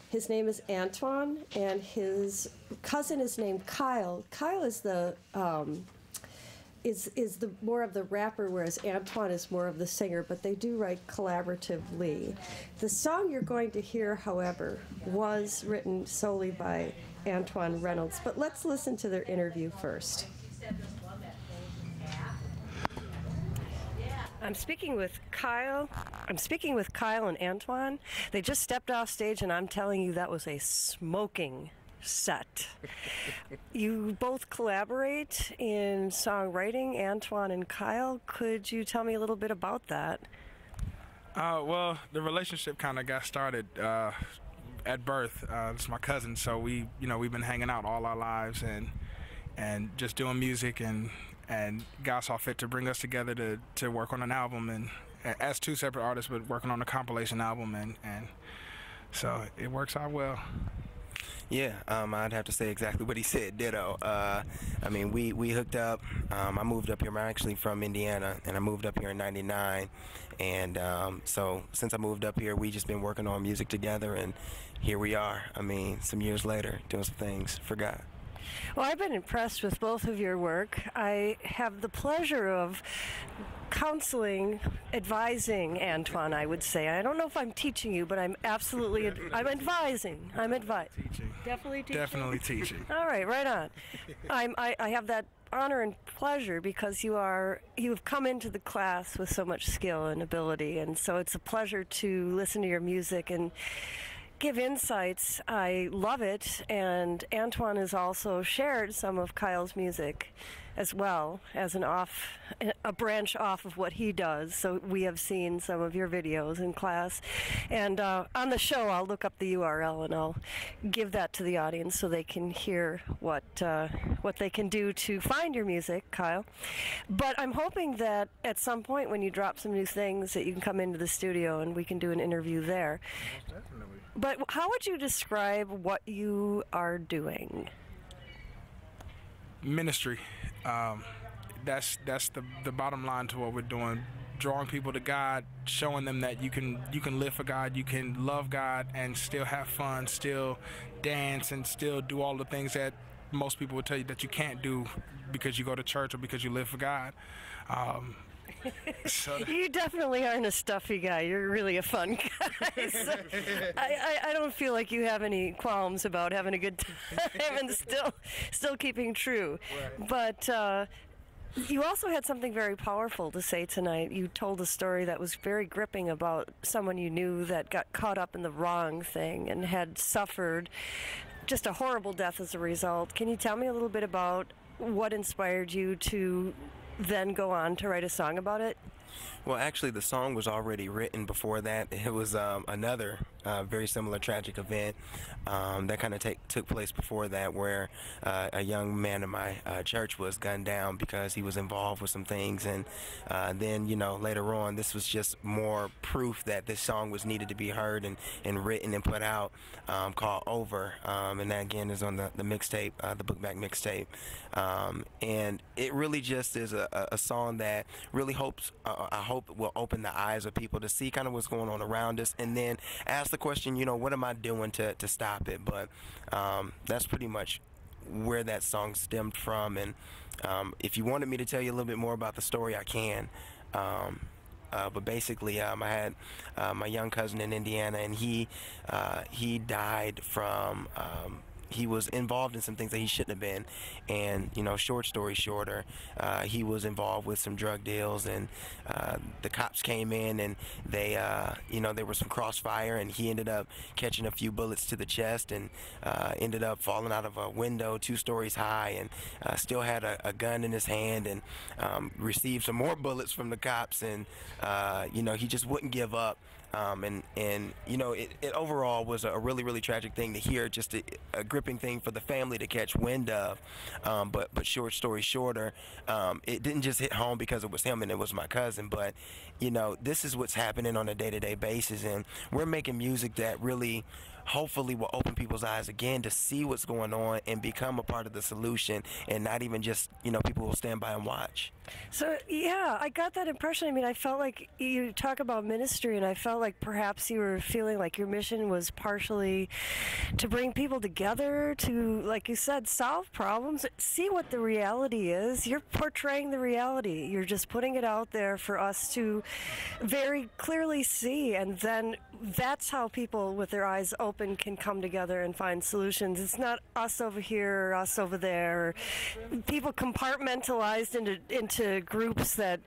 His name is Antoine, and his cousin is named Kyle. Kyle is the more of the rapper, whereas Antoine is more of the singer, but they do write collaboratively. The song you're going to hear, however, was written solely by Antoine Reynolds. But let's listen to their interview first. I'm speaking with Kyle and Antoine. They just stepped off stage, and I'm telling you, that was a smoking set. You both collaborate in songwriting, Antoine and Kyle. Could you tell me a little bit about that? Well, the relationship kind of got started at birth. It's my cousin, so we've been hanging out all our lives and just doing music, and God saw fit to bring us together to work on an album, and as two separate artists, but working on a compilation album, and so it works out well. Yeah, I'd have to say exactly what he said, ditto. I mean, we hooked up. I moved up here. I'm actually from Indiana, and I moved up here in '99. And so since I moved up here, we just been working on music together, and here we are. I mean, some years later, doing some things for God. Well, I've been impressed with both of your work. I have the pleasure of counseling, advising Antoine, I would say. I don't know if I'm teaching you, but I'm absolutely, I'm advising. I'm advising. Definitely teaching. Definitely teaching. All right, right on. I have that honor and pleasure because you've come into the class with so much skill and ability, and so it's a pleasure to listen to your music and give insights. I love it, and Antoine has also shared some of Kyle's music as well as a branch off of what he does. So we have seen some of your videos in class, and on the show I'll look up the URL and I'll give that to the audience so they can hear what they can do to find your music, Kyle. But I'm hoping that at some point when you drop some new things that you can come into the studio and we can do an interview there. Definitely. But how would you describe what you are doing? Ministry. That's the bottom line to what we're doing. Drawing people to God, showing them that you can live for God, you can love God and still have fun, still dance, and still do all the things that most people would tell you that you can't do because you go to church or because you live for God. You definitely aren't a stuffy guy. You're really a fun guy. So I don't feel like you have any qualms about having a good time and still keeping true. Right. But you also had something very powerful to say tonight. You told a story that was very gripping about someone you knew that got caught up in the wrong thing and had suffered just a horrible death as a result. Can you tell me a little bit about what inspired you to then go on to write a song about it? Well, actually, the song was already written before that. It was another very similar tragic event that kind of took place before that, where a young man in my church was gunned down because he was involved with some things. And then, later on, this was just more proof that this song was needed to be heard and written and put out, called Over. And that, again, is on the mixtape, the Book Back mixtape. And it really just is a song that really I hope will open the eyes of people to see kind of what's going on around us, and then ask the question, what am I doing to stop it? But that's pretty much where that song stemmed from. And if you wanted me to tell you a little bit more about the story, I can. But basically, I had my young cousin in Indiana, and he died from he was involved in some things that he shouldn't have been. And, short story shorter, he was involved with some drug deals, and the cops came in, and they, there was some crossfire, and he ended up catching a few bullets to the chest, and ended up falling out of a window 2 stories high, and still had a gun in his hand, and received some more bullets from the cops, and, he just wouldn't give up. It overall was a really, really tragic thing to hear, just a gripping thing for the family to catch wind of. But short story shorter, it didn't just hit home because it was him and it was my cousin, but, this is what's happening on a day-to-day basis, and we're making music that really hopefully will open people's eyes again to see what's going on and become a part of the solution, and not even just, people will stand by and watch. So, yeah, I got that impression. I mean, I felt like you talk about ministry, and I felt like perhaps you were feeling like your mission was partially to bring people together, to, like you said, solve problems, see what the reality is. You're portraying the reality. You're just putting it out there for us to very clearly see, and then that's how people with their eyes open can come together and find solutions. It's not us over here or us over there, or people compartmentalized into groups that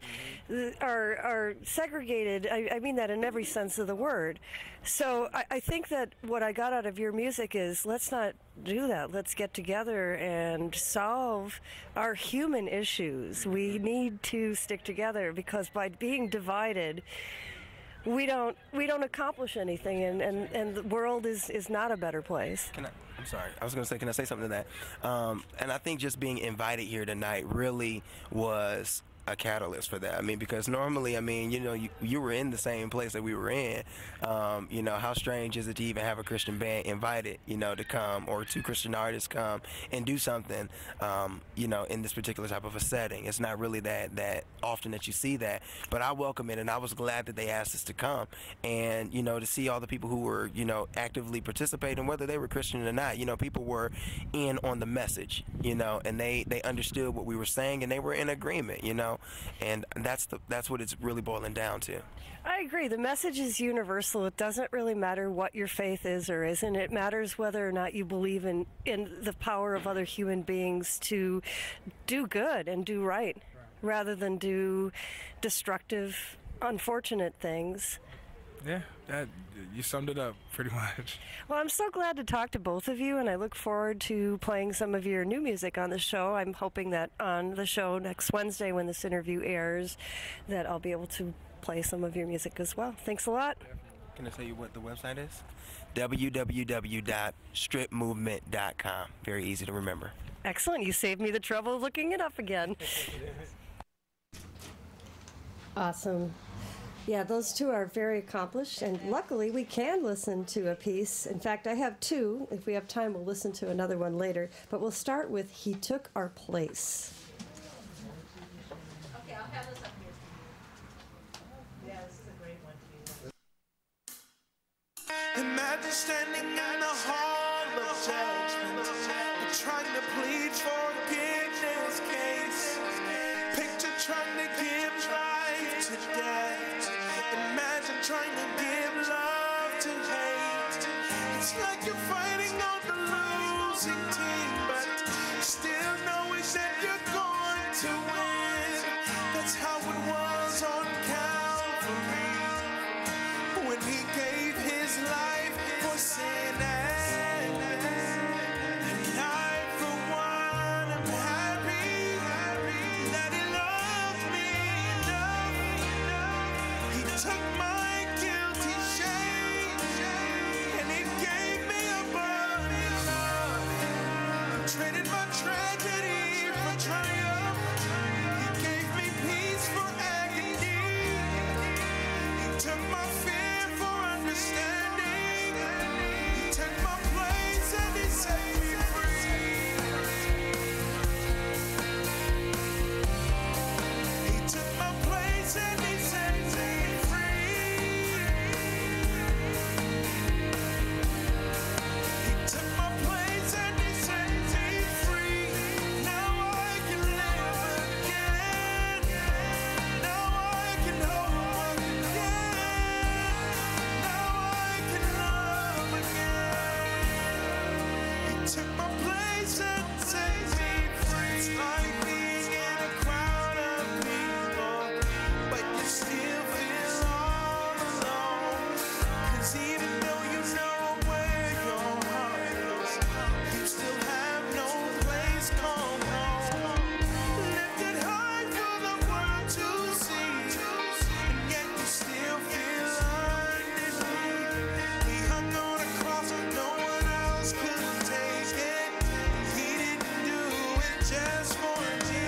are segregated. I mean that in every sense of the word. So I think that what I got out of your music is, let's not do that. Let's get together and solve our human issues. We need to stick together, because by being divided, we don't accomplish anything, and the world is not a better place. I'm sorry. I was going to say, can I say something to that? And I think just being invited here tonight really was a catalyst for that. I mean, because normally, I mean, you know, you were in the same place that we were in. You know, how strange is it to even have a Christian band invited, you know, to come, or two Christian artists come and do something, you know, in this particular type of a setting. It's not really that often that you see that, but I welcome it, and I was glad that they asked us to come, and, you know, to see all the people who were, you know, actively participating, whether they were Christian or not. You know, people were in on the message, you know, and they understood what we were saying, and they were in agreement, you know, and that's what it's really boiling down to. I agree. The message is universal. It doesn't really matter what your faith is or isn't. It matters whether or not you believe in the power of other human beings to do good and do right, rather than do destructive, unfortunate things. Yeah, you summed it up pretty much. Well, I'm so glad to talk to both of you, and I look forward to playing some of your new music on the show. I'm hoping that on the show next Wednesday, when this interview airs, that I'll be able to play some of your music as well. Thanks a lot. Can I tell you what the website is? www.stripmovement.com. Very easy to remember. Excellent. You saved me the trouble of looking it up again. Awesome. Yeah, those two are very accomplished, and luckily we can listen to a piece. In fact, I have two. If we have time, we'll listen to another one later. But we'll start with He Took Our Place. Okay, I'll have this up here. Yeah, this is a great one too. Imagine standing in the hall of judgment, trying to plead forgiveness case. Picture trying to give life to death. Imagine trying to give love to hate. It's like you're fighting on the losing team, but still knowing that you're going to win. That's how it was on Calvary, when he gave his life for sin. And I, for one, am happy that he loved me enough. He took my guilty shame and he gave me abundant love. He traded my tragedy for triumph. He gave me peace for agony. He took my fear for understanding. He took my place and he set me free. He took my place and he set me free. He took my place and he set me free. Now I can live again. Now I can hope again. Now I can love again. He took my place and set me free. It's like being in a crowd of people, but you still feel all alone. 'Cause even though you know where your heart is, you still have no place called home. Lifted high for the world to see, and yet you still feel underneath. He hung on a cross and no one else could take it. He didn't do it just for me.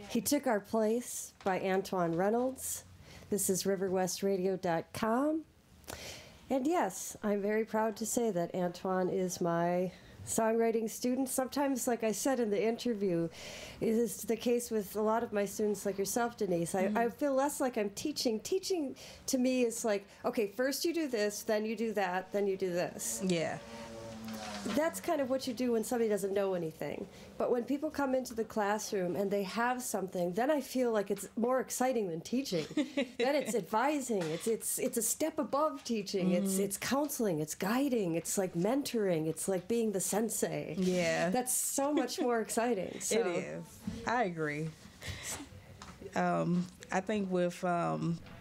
He Took Our Place by Antoine Reynolds. This is riverwestradio.com. And yes, I'm very proud to say that Antoine is my songwriting student. Sometimes, like I said in the interview, it is the case with a lot of my students like yourself, Denise. I feel less like I'm teaching. Teaching to me is like, okay, first you do this, then you do that, then you do this. Yeah. That's kind of what you do when somebody doesn't know anything. But when people come into the classroom and they have something, then I feel like it's more exciting than teaching. Then it's advising. It's a step above teaching. It's counseling. It's guiding. It's like mentoring. It's like being the sensei. Yeah. That's so much more exciting. So. It is. I agree. I think with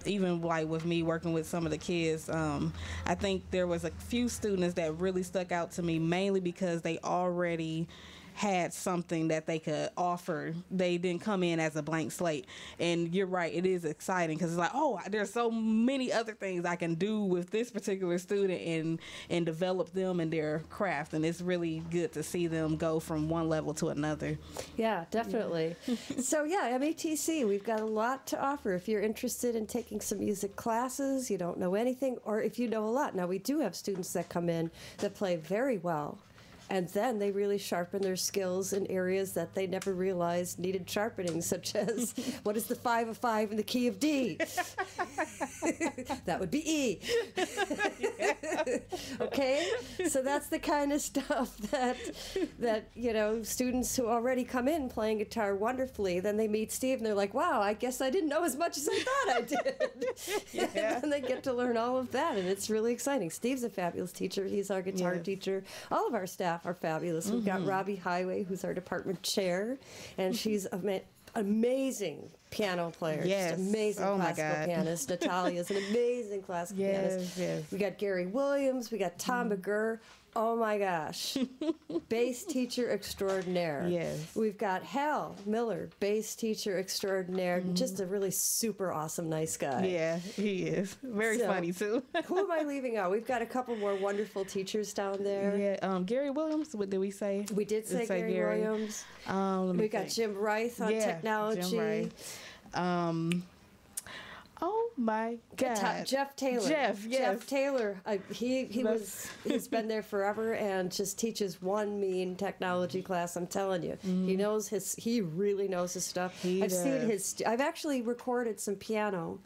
even like with me working with some of the kids, I think there was a few students that really stuck out to me, mainly because they already had something that they could offer. They didn't come in as a blank slate. And you're right, it is exciting because it's like, oh, there's so many other things I can do with this particular student and develop them and their craft. And it's really good to see them go from one level to another. Yeah, definitely. So yeah, MATC, we've got a lot to offer. If you're interested in taking some music classes, you don't know anything, or if you know a lot. Now, we do have students that come in that play very well. And then they really sharpen their skills in areas that they never realized needed sharpening, such as what is the 5 of 5 in the key of D? That would be E. Okay? So that's the kind of stuff that you know, students who already come in playing guitar wonderfully, then they meet Steve and they're like, wow, I guess I didn't know as much as I thought I did. And they get to learn all of that, and it's really exciting. Steve's a fabulous teacher. He's our guitar teacher. All of our staff are fabulous. We've got Robbie Highway, who's our department chair, and she's an amazing piano player. Yes. Just amazing classical pianist. Natalia's an amazing classical pianist. Yes. We got Gary Williams. We got Tom McGurr. Oh my gosh. Bass teacher extraordinaire. Yes. We've got Hal Miller, bass teacher extraordinaire. Just a really super awesome, nice guy. Yeah, he is. Very funny, too. Who am I leaving out? We've got a couple more wonderful teachers down there. Yeah, Gary Williams, what did we say? We did say Gary Williams. We got Jim Reith on technology. Jim Reith. Oh my God! Jeff Taylor. Jeff Taylor. He's been there forever and just teaches one mean technology class. I'm telling you, he really knows his stuff. I've actually recorded some piano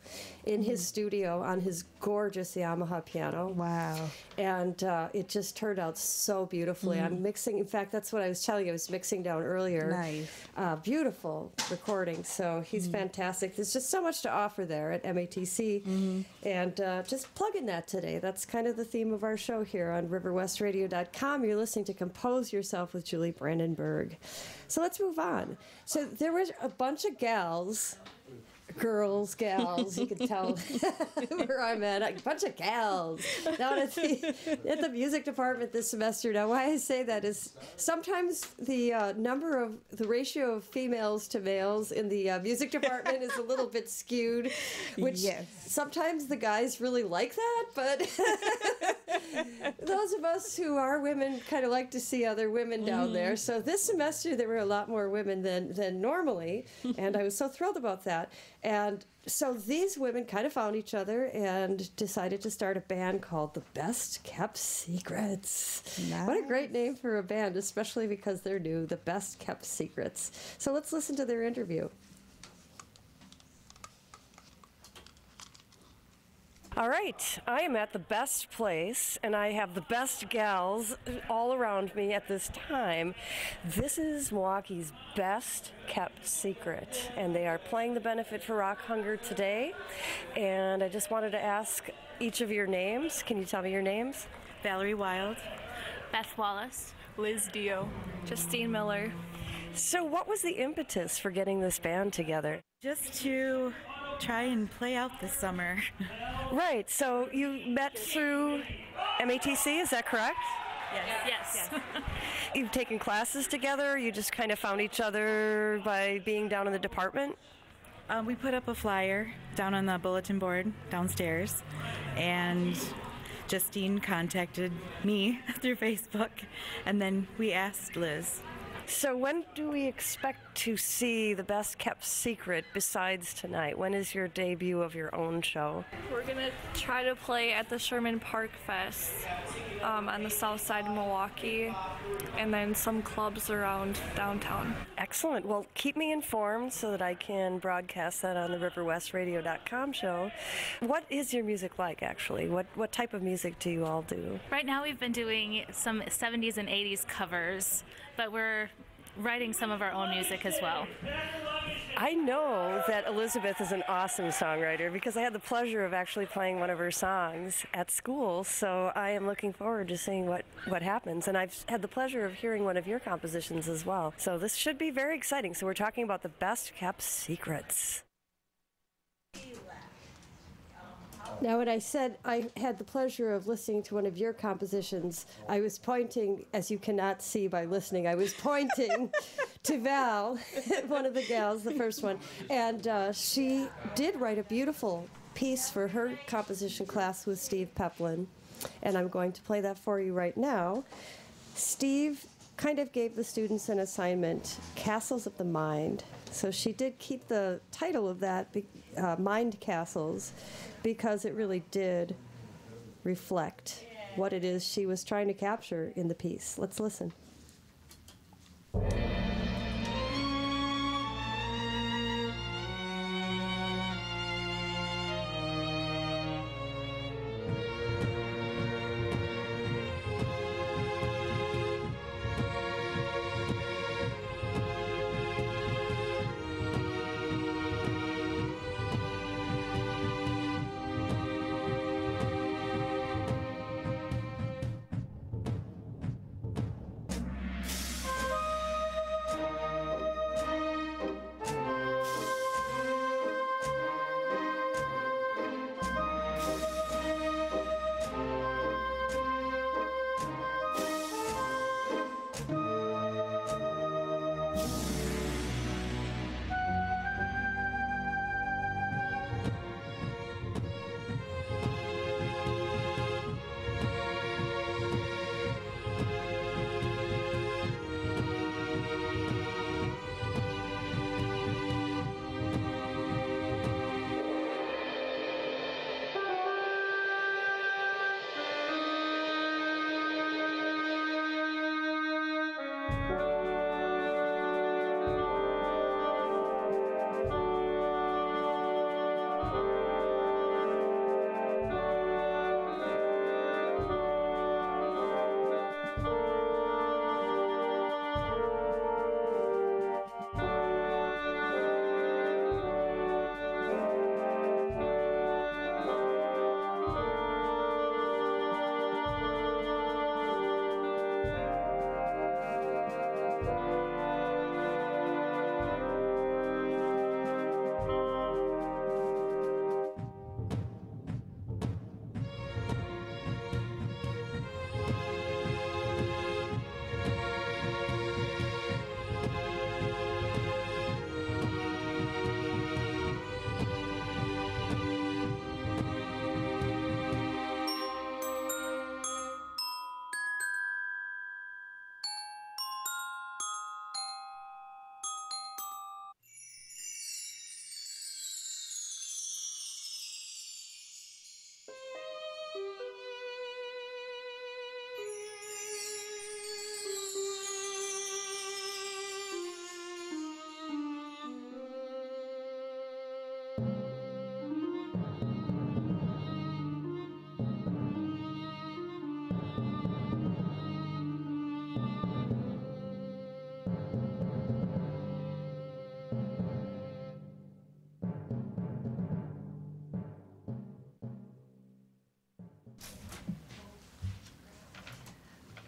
in his studio on his gorgeous Yamaha piano. Wow! And it just turned out so beautifully. I'm mixing. In fact, that's what I was telling you. I was mixing down earlier. Nice. Beautiful recording. So he's fantastic. There's just so much to offer there at MATC. And just plug in that today. That's kind of the theme of our show here on riverwestradio.com. You're listening to Compose Yourself with Julie Brandenburg. So let's move on. So there was a bunch of gals, you can tell where I'm at. A bunch of gals down at the music department this semester. Now, why I say that is sometimes the ratio of females to males in the music department is a little bit skewed, which sometimes the guys really like that, but those of us who are women kind of like to see other women down there. So this semester there were a lot more women than normally, and I was so thrilled about that. And so these women kind of found each other and decided to start a band called The Best Kept Secrets. Nice. What a great name for a band, especially because they're new, The Best Kept Secrets. So let's listen to their interview. All right, I am at the best place, and I have the best gals all around me at this time. This is Milwaukee's Best Kept Secret, and they are playing the benefit for Rock Hunger today. And I just wanted to ask each of your names. Can you tell me your names? Valerie Wild, Beth Wallace, Liz Dio, Justine Miller. So what was the impetus for getting this band together? Just to try and play out this summer. Right, so you met through MATC, is that correct? Yes. You've taken classes together, you just kind of found each other by being down in the department? We put up a flyer down on the bulletin board downstairs, and Justine contacted me through Facebook, and then we asked Liz. So when do we expect to see The Best Kept Secret besides tonight? When is your debut of your own show? We're gonna try to play at the Sherman Park Fest on the south side of Milwaukee, and then some clubs around downtown. Excellent. Well, keep me informed so that I can broadcast that on the riverwestradio.com show. What is your music like, actually? What type of music do you all do? Right now we've been doing some 70s and 80s covers, but we're writing some of our own music as well. I know that Elizabeth is an awesome songwriter because I had the pleasure of actually playing one of her songs at school, so I am looking forward to seeing what happens. And I've had the pleasure of hearing one of your compositions as well. So this should be very exciting. So we're talking about The Best Kept Secrets. Now, when I said I had the pleasure of listening to one of your compositions, I was pointing, as you cannot see by listening, I was pointing to Val, one of the gals, the first one, and she did write a beautiful piece for her composition class with Steve Peplin, and I'm going to play that for you right now. Steve kind of gave the students an assignment, Castles of the Mind. So she did keep the title of that, Mind Castles, because it really did reflect what it is she was trying to capture in the piece. Let's listen.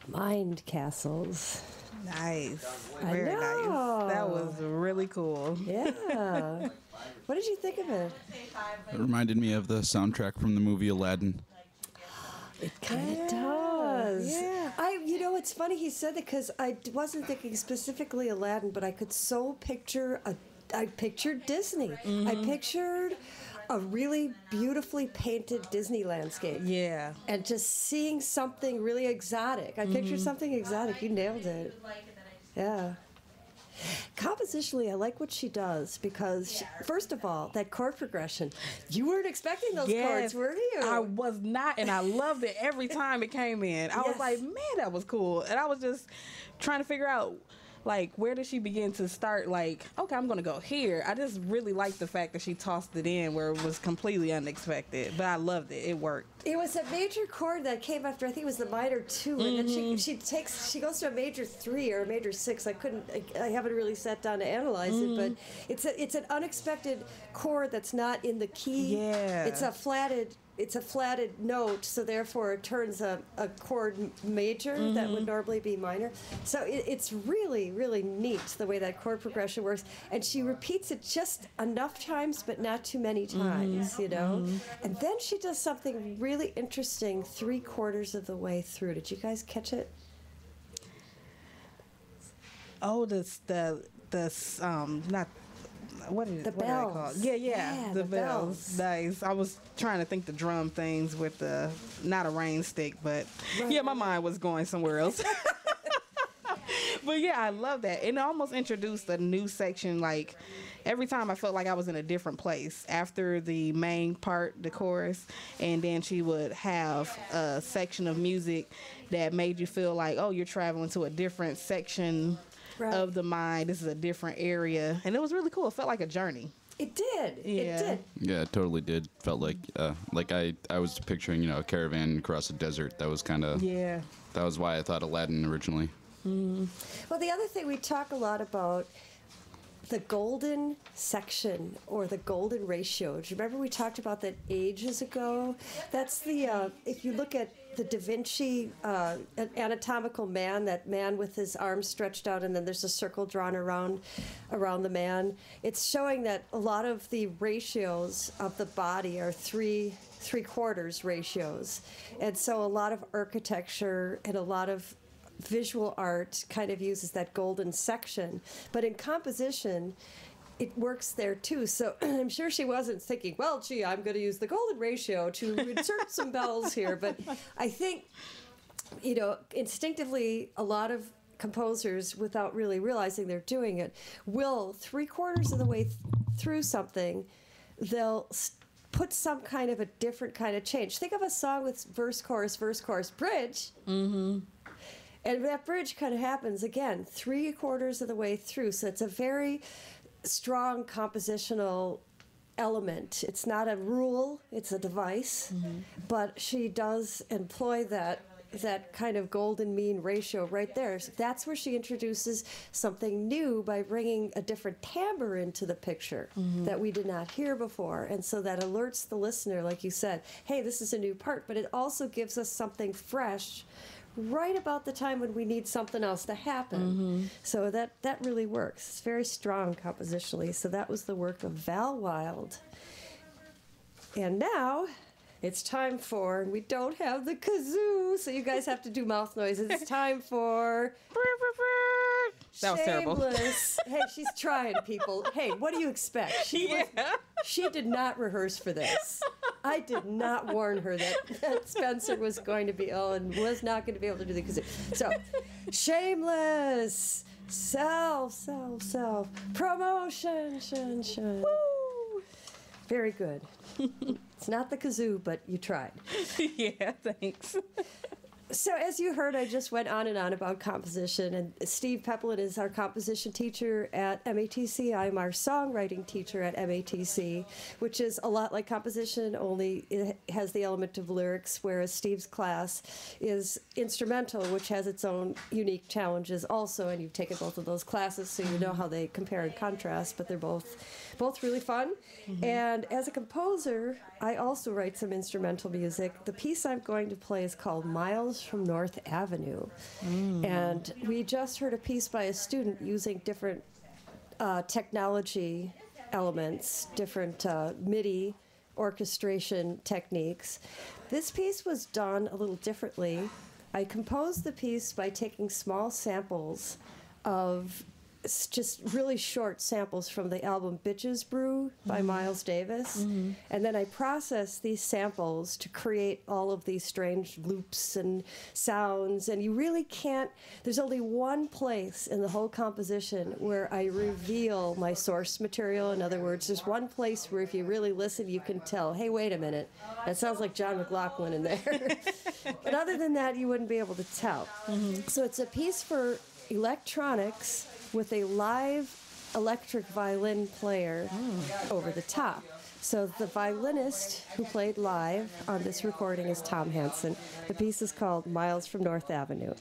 Mind Castles. Nice. I Very know. nice. That was really cool. Yeah. What did you think of it? It reminded me of the soundtrack from the movie Aladdin. It kind of does. Yeah. You know, it's funny he said that because I wasn't thinking specifically Aladdin, but I could so picture I pictured Disney. Mm-hmm. I pictured a really beautifully painted Disney landscape. Yeah. And just seeing something really exotic. I pictured something exotic. You nailed it. Yeah. compositionally, I like what she does because, first of all, that chord progression. You weren't expecting those chords, were you? I was not, and I loved it every time it came in. I was like, man, that was cool. And I was just trying to figure out, like, where did she begin to start? Like, okay, I'm going to go here. I just really liked the fact that she tossed it in where it was completely unexpected. But I loved it. It worked. It was a major chord that came after, I think it was the minor 2, and then she goes to a major 3 or a major 6. I haven't really sat down to analyze it, but it's an unexpected chord that's not in the key. Yeah. It's a flatted note, so therefore it turns a chord major that would normally be minor. So it's really, really neat the way that chord progression works. And she repeats it just enough times, but not too many times, you know? And then she does something really interesting 3/4 of the way through. Did you guys catch it? Oh, not... What is the what bells? Are they called? Yeah, the bells. Nice. I was trying to think the drum things with the not a rain stick, but my mind was going somewhere else. But yeah, I love that. It almost introduced a new section. Like every time I felt like I was in a different place after the main part, the chorus, and then she would have a section of music that made you feel like, oh, you're traveling to a different section of the mind. This is a different area, and it was really cool. It felt like a journey. It did. Yeah. It did. Yeah, it totally did. Felt like I was picturing, a caravan across a desert. That was kind of that was why I thought Aladdin originally. Well, the other thing we talk a lot about, the golden section or the golden ratio. Do you remember we talked about that ages ago? That's the if you look at the Da Vinci anatomical man, that man with his arms stretched out and then there's a circle drawn around the man. It's showing that a lot of the ratios of the body are three-quarters ratios. And so a lot of architecture and a lot of visual art kind of uses that golden section. But in composition, it works there too. So I'm sure she wasn't thinking, well, gee, I'm going to use the golden ratio to insert some bells here. But I think, instinctively, a lot of composers, without really realizing they're doing it, will 3/4 of the way through something, they'll put some kind of a different kind of change. Think of a song with verse, chorus, bridge. And that bridge kind of happens, again, 3/4 of the way through. So it's a very strong compositional element. It's not a rule, it's a device. But she does employ that kind of golden mean ratio right there. So that's where she introduces something new by bringing a different timbre into the picture that we did not hear before. And so that alerts the listener, like you said, hey, this is a new part. But it also gives us something fresh right about the time when we need something else to happen. So that really works. It's very strong compositionally. So that was the work of Val Wild. And now it's time for, we don't have the kazoo, so you guys have to do mouth noises. It's time for... That was terrible. Shameless. Hey, she's trying, people. Hey, what do you expect? She did not rehearse for this. I did not warn her that Spencer was going to be ill and was not going to be able to do the kazoo. So, shameless. Self. Promotion. Woo. Very good. It's not the kazoo, but you tried. Yeah, thanks. So as you heard, I just went on and on about composition, and Steve Peplin is our composition teacher at MATC. I'm our songwriting teacher at MATC, which is a lot like composition, only it has the element of lyrics, whereas Steve's class is instrumental, which has its own unique challenges also, and you've taken both of those classes, so you know how they compare and contrast, but they're both really fun. And as a composer, I also write some instrumental music. The piece I'm going to play is called Miles from North Avenue. And we just heard a piece by a student using different technology elements, different MIDI orchestration techniques. This piece was done a little differently. I composed the piece by taking small samples of it's just really short samples from the album Bitches Brew by Miles Davis. And then I process these samples to create all of these strange loops and sounds. And you really can't, there's only one place in the whole composition where I reveal my source material. In other words, there's one place where if you really listen, you can tell, hey, wait a minute, that sounds like John McLaughlin in there. But other than that, you wouldn't be able to tell. So it's a piece for electronics with a live electric violin player over the top. So the violinist who played live on this recording is Tom Hansen. The piece is called Miles from North Avenue.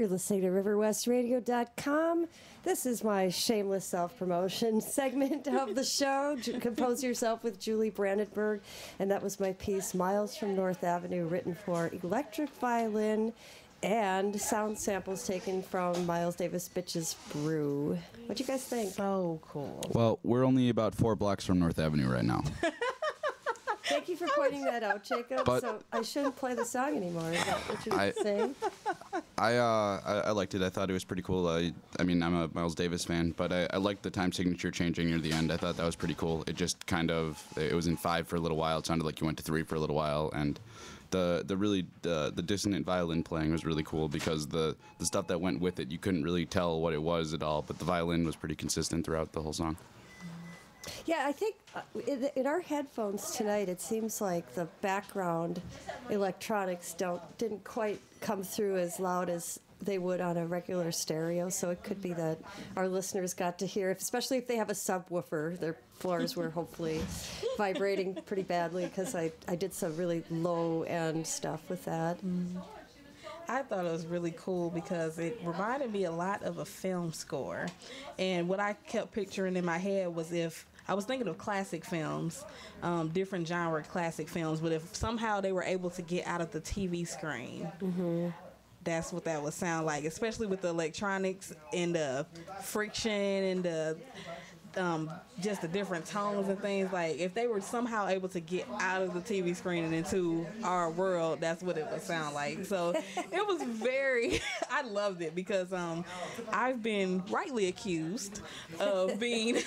You're listening to RiverWestRadio.com. This is my shameless self-promotion segment of the show. Compose Yourself with Julie Brandenburg. And that was my piece, Miles from North Avenue, written for electric violin and sound samples taken from Miles Davis Bitch's Brew. What do you guys think? So cool. Well, we're only about 4 blocks from North Avenue right now. Thank you for pointing that out, Jacob. But- so I shouldn't play the song anymore. Is that what you're saying? I liked it. I thought it was pretty cool. I mean, I'm a Miles Davis fan, but I liked the time signature changing near the end. I thought that was pretty cool. It just kind of, it was in 5 for a little while. It sounded like you went to 3 for a little while, and the dissonant violin playing was really cool because the stuff that went with it, you couldn't really tell what it was at all, but the violin was pretty consistent throughout the whole song. Yeah, I think in our headphones tonight, it seems like the background electronics didn't quite come through as loud as they would on a regular stereo. So it could be that our listeners got to hear, especially if they have a subwoofer. Their floors were hopefully vibrating pretty badly because I did some really low end stuff with that. I thought it was really cool because it reminded me a lot of a film score. And what I kept picturing in my head was if I was thinking of classic films, different genre classic films, but if somehow they were able to get out of the TV screen, that's what that would sound like, especially with the electronics and the friction and the just the different tones and things. Like if they were somehow able to get out of the TV screen and into our world, that's what it would sound like. So it was very I loved it because I've been rightly accused of being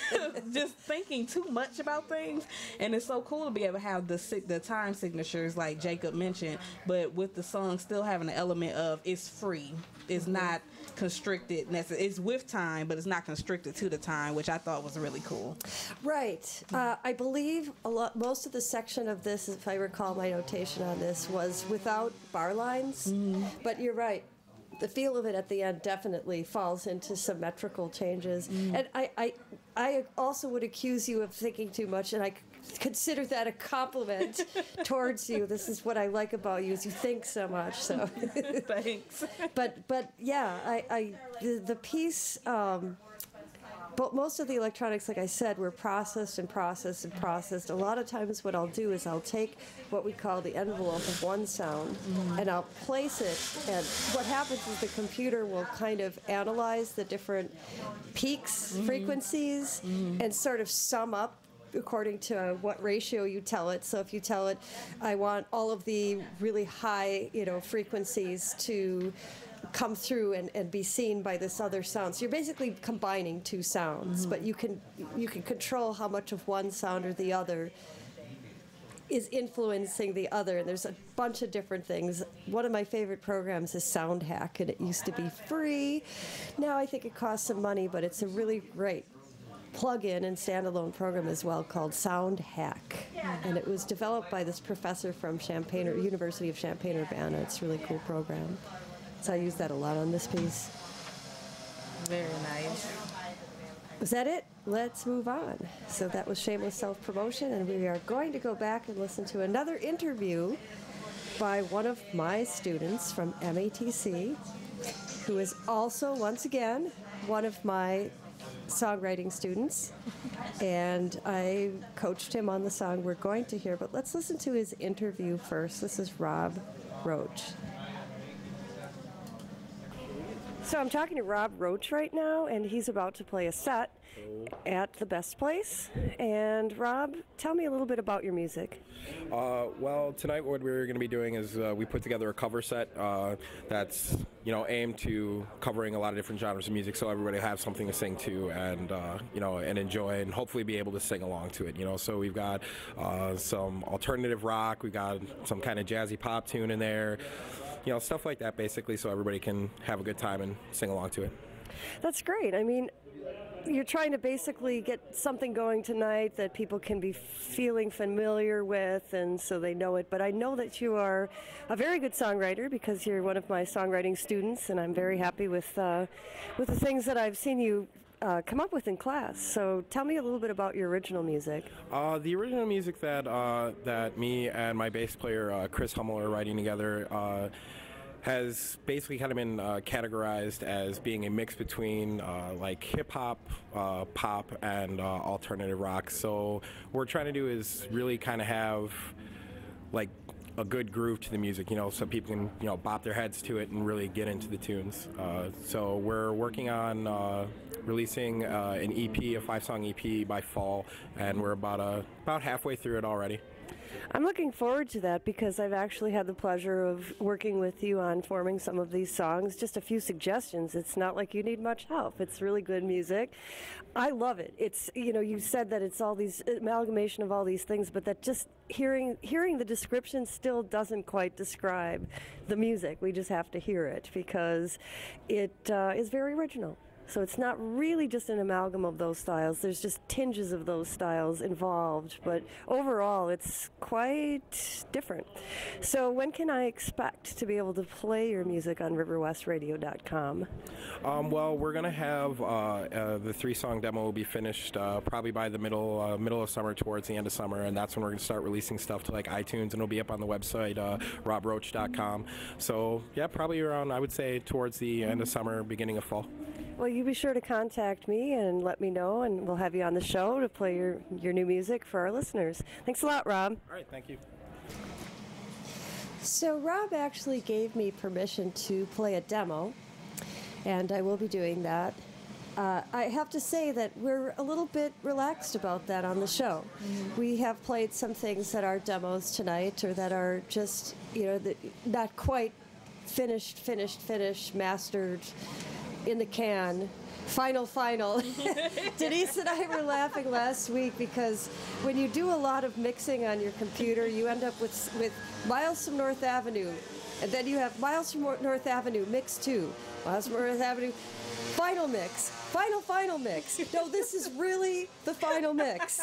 just thinking too much about things, and it's so cool to be able to have the time signatures like Jacob mentioned, but with the song still having an element of it's free. It's not constricted. It's with time, but it's not constricted to the time, which I thought was really cool. Right. I believe most of the section of this, if I recall my notation on this, was without bar lines. But you're right. The feel of it at the end definitely falls into symmetrical changes. And I also would accuse you of thinking too much, and I consider that a compliment towards you. This is what I like about you, is you think so much. So thanks. But yeah, the piece. But most of the electronics, like I said, were processed and processed and processed. A lot of times what I'll do is I'll take what we call the envelope of one sound and I'll place it, and what happens is the computer will kind of analyze the different peaks, frequencies, and sort of sum up according to what ratio you tell it. So if you tell it, I want all of the really high, frequencies to come through and be seen by this other sound. So you're basically combining two sounds, but you can control how much of one sound or the other is influencing the other. And there's a bunch of different things. One of my favorite programs is SoundHack, and it used to be free. Now I think it costs some money, but it's a really great plug-in and standalone program as well called SoundHack. And it was developed by this professor from Champaign, or University of Champaign-Urbana. It's a really cool program. So I use that a lot on this piece. Very nice. Was that it? Let's move on. So that was shameless self-promotion, and we are going to go back and listen to another interview by one of my students from MATC, who is also, once again, one of my songwriting students, and I coached him on the song we're going to hear, but let's listen to his interview first. This is Rob Roach. So I'm talking to Rob Roach right now, and he's about to play a set at the Best Place. And Rob, tell me a little bit about your music. Well, tonight what we're going to be doing is we put together a cover set that's aimed to covering a lot of different genres of music, so everybody have something to sing to and and enjoy, and hopefully be able to sing along to it. So we've got some alternative rock, we got some kind of jazzy pop tune in there. Stuff like that, basically, so everybody can have a good time and sing along to it. That's great. I mean, you're trying to basically get something going tonight that people can be feeling familiar with, and so they know it. But I know that you are a very good songwriter because you're one of my songwriting students, and I'm very happy with the things that I've seen you come up with in class. So tell me a little bit about your original music. The original music that me and my bass player Chris Hummel are writing together has basically kind of been categorized as being a mix between like hip hop, pop, and alternative rock. So what we're trying to do is really kind of have like a good groove to the music, you know, so people can, you know, bop their heads to it and really get into the tunes. So we're working on releasing an EP, a 5-song EP by fall, and we're about halfway through it already. I'm looking forward to that because I've actually had the pleasure of working with you on forming some of these songs. Just a few suggestions. It's not like you need much help. It's really good music. I love it. It's, you know, you said that it's all these amalgamation of all these things, but that just hearing the description still doesn't quite describe the music. We just have to hear it because it is very original. So it's not really just an amalgam of those styles. There's just tinges of those styles involved, but overall it's quite different. So when can I expect to be able to play your music on riverwestradio.com? Well, we're going to have the 3-song demo will be finished probably by the middle of summer, towards the end of summer, and that's when we're going to start releasing stuff to like iTunes, and it'll be up on the website, robroach.com. So yeah, probably around, I would say, towards the end of summer, beginning of fall. Well, you be sure to contact me and let me know, and we'll have you on the show to play your new music for our listeners. Thanks a lot, Rob. All right, thank you. So Rob actually gave me permission to play a demo, and I will be doing that. I have to say that we're a little bit relaxed about that on the show. We have played some things that are demos tonight, or that are just, you know, not quite finished, mastered, in the can, final. Denise and I were laughing last week because when you do a lot of mixing on your computer, you end up with Miles from North Avenue, and then you have Miles from North Avenue, mix 2, Miles from North Avenue, final mix, final mix. No, this is really the final mix.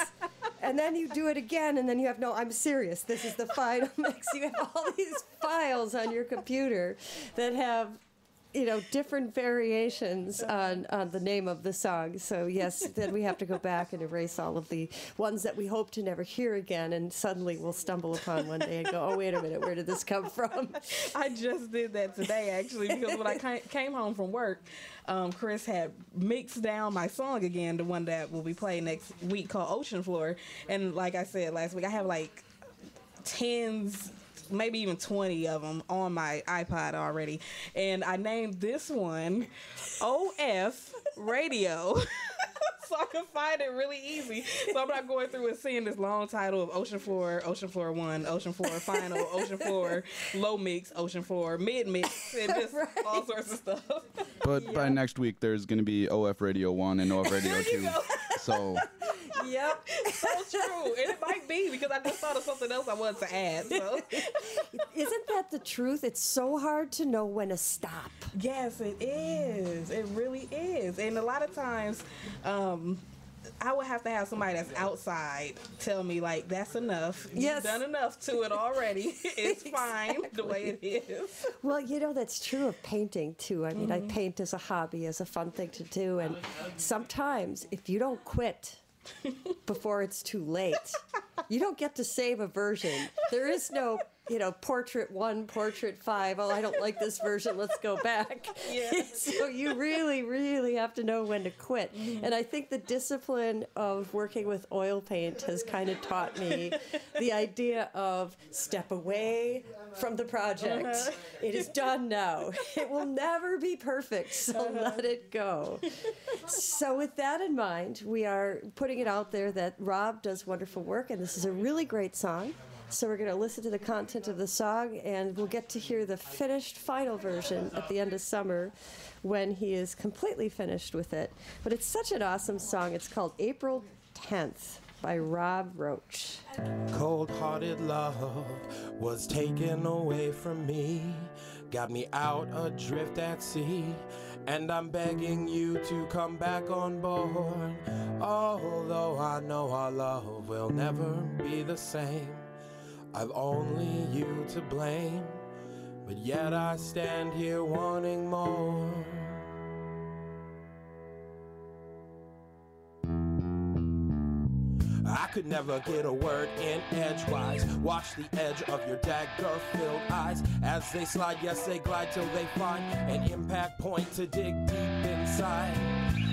And then you do it again, and then you have, no, I'm serious, this is the final mix. You have all these files on your computer that have, you know, different variations on the name of the song. So yes, then we have to go back and erase all of the ones that we hope to never hear again, and suddenly we'll stumble upon one day and go, oh, wait a minute, where did this come from? I just did that today, actually, because when I came home from work, Chris had mixed down my song again, the one that will be playing next week called Ocean Floor. And like I said last week, I have like tens, maybe even 20 of them on my iPod already. And I named this one OF Radio. So I can find it really easy. So I'm not going through and seeing this long title of Ocean Floor 1, Ocean Floor Final, Ocean Floor Low Mix, Ocean Floor Mid Mix, and just all sorts of stuff. But by next week, there's going to be OF Radio 1 and OF Radio 2. So Yep, so true. And it might be because I just thought of something else I wanted to add. So. Isn't that the truth? It's so hard to know when to stop. Yes, it is. It really is. And a lot of times, I would have to have somebody that's outside tell me, like, that's enough. Yes. You've done enough to it already. It's fine the way it is. Well, you know, that's true of painting, too. I mean, I paint as a hobby, as a fun thing to do. And sometimes, if you don't quit before it's too late, you don't get to save a version. There is no, you know, portrait 1, portrait 5. Oh, I don't like this version. Let's go back. Yeah. So you really, really have to know when to quit. And I think the discipline of working with oil paint has kind of taught me the idea of step away from the project. It is done now. It will never be perfect, so let it go. So with that in mind, we are putting it out there that Rob does wonderful work, and this is a really great song. So we're going to listen to the content of the song, and we'll get to hear the finished final version at the end of summer when he is completely finished with it. But it's such an awesome song. It's called April 10th by Rob Roach. Cold-hearted love was taken away from me, got me out adrift at sea, and I'm begging you to come back on board. Although I know our love will never be the same, I've only you to blame, but yet I stand here wanting more. I could never get a word in edgewise. Watch the edge of your dagger-filled eyes as they slide, yes, they glide till they find an impact point to dig deep inside.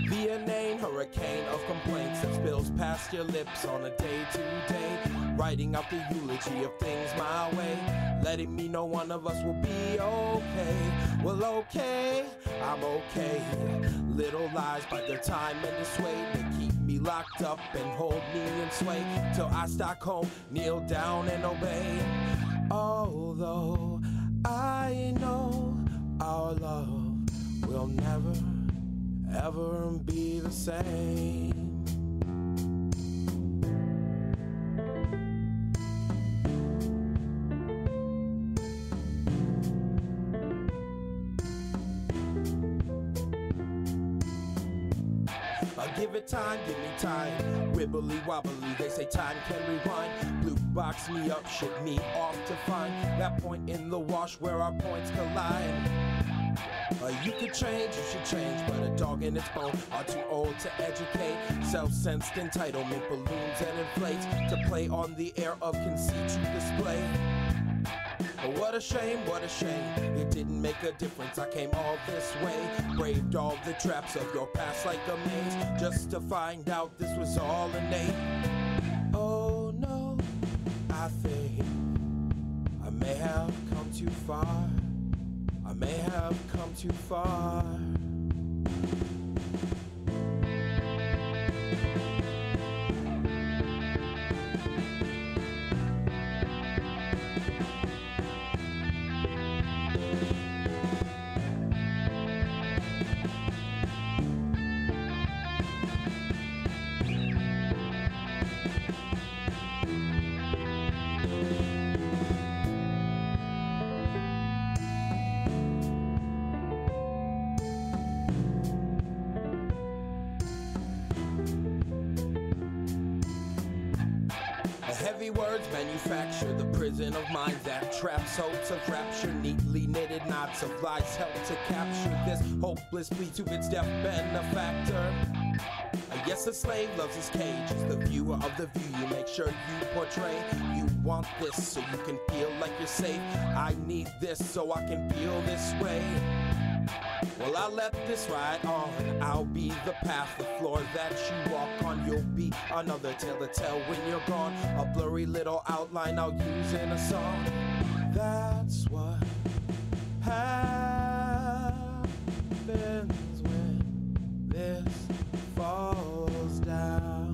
The inane hurricane of complaints that spills past your lips on a day-to-day, writing out the eulogy of things my way, letting me know one of us will be okay. Well, okay, I'm okay. Little lies by their time and dissuade. They keep me locked up and hold me in sway till I Stockholm, kneel down and obey. Although I know our love will never, ever be the same. Give it time, give me time. Wibbly wobbly, they say time can rewind. Blue box me up, ship me off to find that point in the wash where our points collide. You could change, you should change, but a dog in its bone are too old to educate. Self-sensed entitlement balloons and inflates to play on the air of conceit you display. But what a shame, it didn't make a difference. I came all this way, braved all the traps of your past like a maze, just to find out this was all innate. Oh no, I think I may have come too far. I may have come too far. Heavy words manufacture the prison of minds that traps hopes of rapture. Neatly knitted knots of lies help to capture this hopeless plea to its deaf benefactor. Yes, a slave loves his cage. Is the viewer of the view you make sure you portray. You want this so you can feel like you're safe. I need this so I can feel this way. Well, I'll let this ride on. I'll be the path, the floor that you walk on. You'll be another tale to tell when you're gone. A blurry little outline I'll use in a song. That's what happens when this falls down.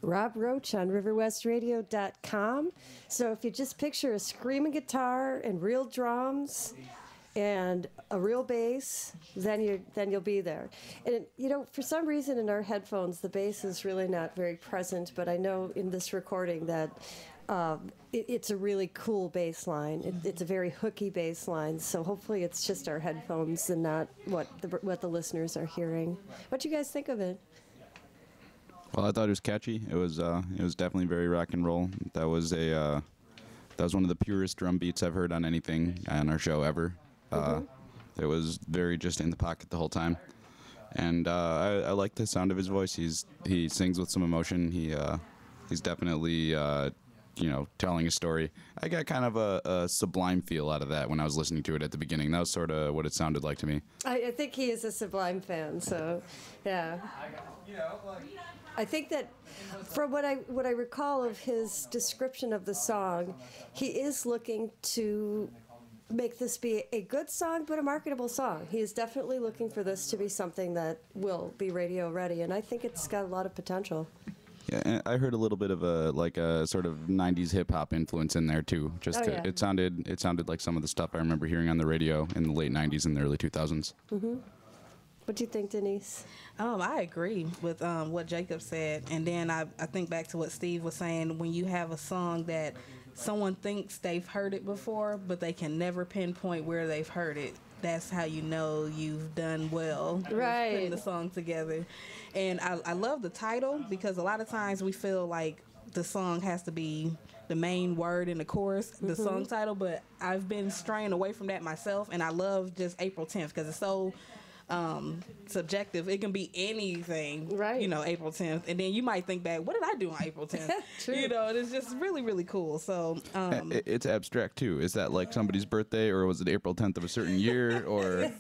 Rob Roach on riverwestradio.com. So if you just picture a screaming guitar and real drums and a real bass, then you'll be there. And you know, for some reason in our headphones, the bass is really not very present. But I know in this recording that it's a really cool bass line. It's a very hooky bass line. So hopefully it's just our headphones and not what the listeners are hearing. What do you guys think of it? Well, I thought it was catchy. It was definitely very rock and roll. That was one of the purest drum beats I've heard on anything on our show ever. It was very just in the pocket the whole time, and I like the sound of his voice. He sings with some emotion. He's definitely telling a story. I got kind of a Sublime feel out of that when I was listening to it at the beginning. That was sort of what it sounded like to me. I think he is a Sublime fan, so yeah. I think that from what I recall of his description of the song, he is looking to make this be a good song, but a marketable song. He is definitely looking for this to be something that will be radio ready, and I think it's got a lot of potential. Yeah, and I heard a little bit of a sort of '90s hip hop influence in there too. Oh, yeah. It sounded like some of the stuff I remember hearing on the radio in the late '90s and the early 2000s. Mm-hmm. What do you think, Denise? I agree with what Jacob said, and then I think back to what Steve was saying. When you have a song that someone thinks they've heard it before, but they can never pinpoint where they've heard it, that's how you know you've done well with putting the song together. And I love the title, because a lot of times we feel like the song has to be the main word in the chorus, the song title, but I've been straying away from that myself, and I love just April 10th because it's so subjective. It can be anything, right? You know, April 10th, and then you might think back, what did I do on April 10th? True. You know, and it's just really, really cool. So It's abstract too. Is that like somebody's birthday, or was it April 10th of a certain year, or?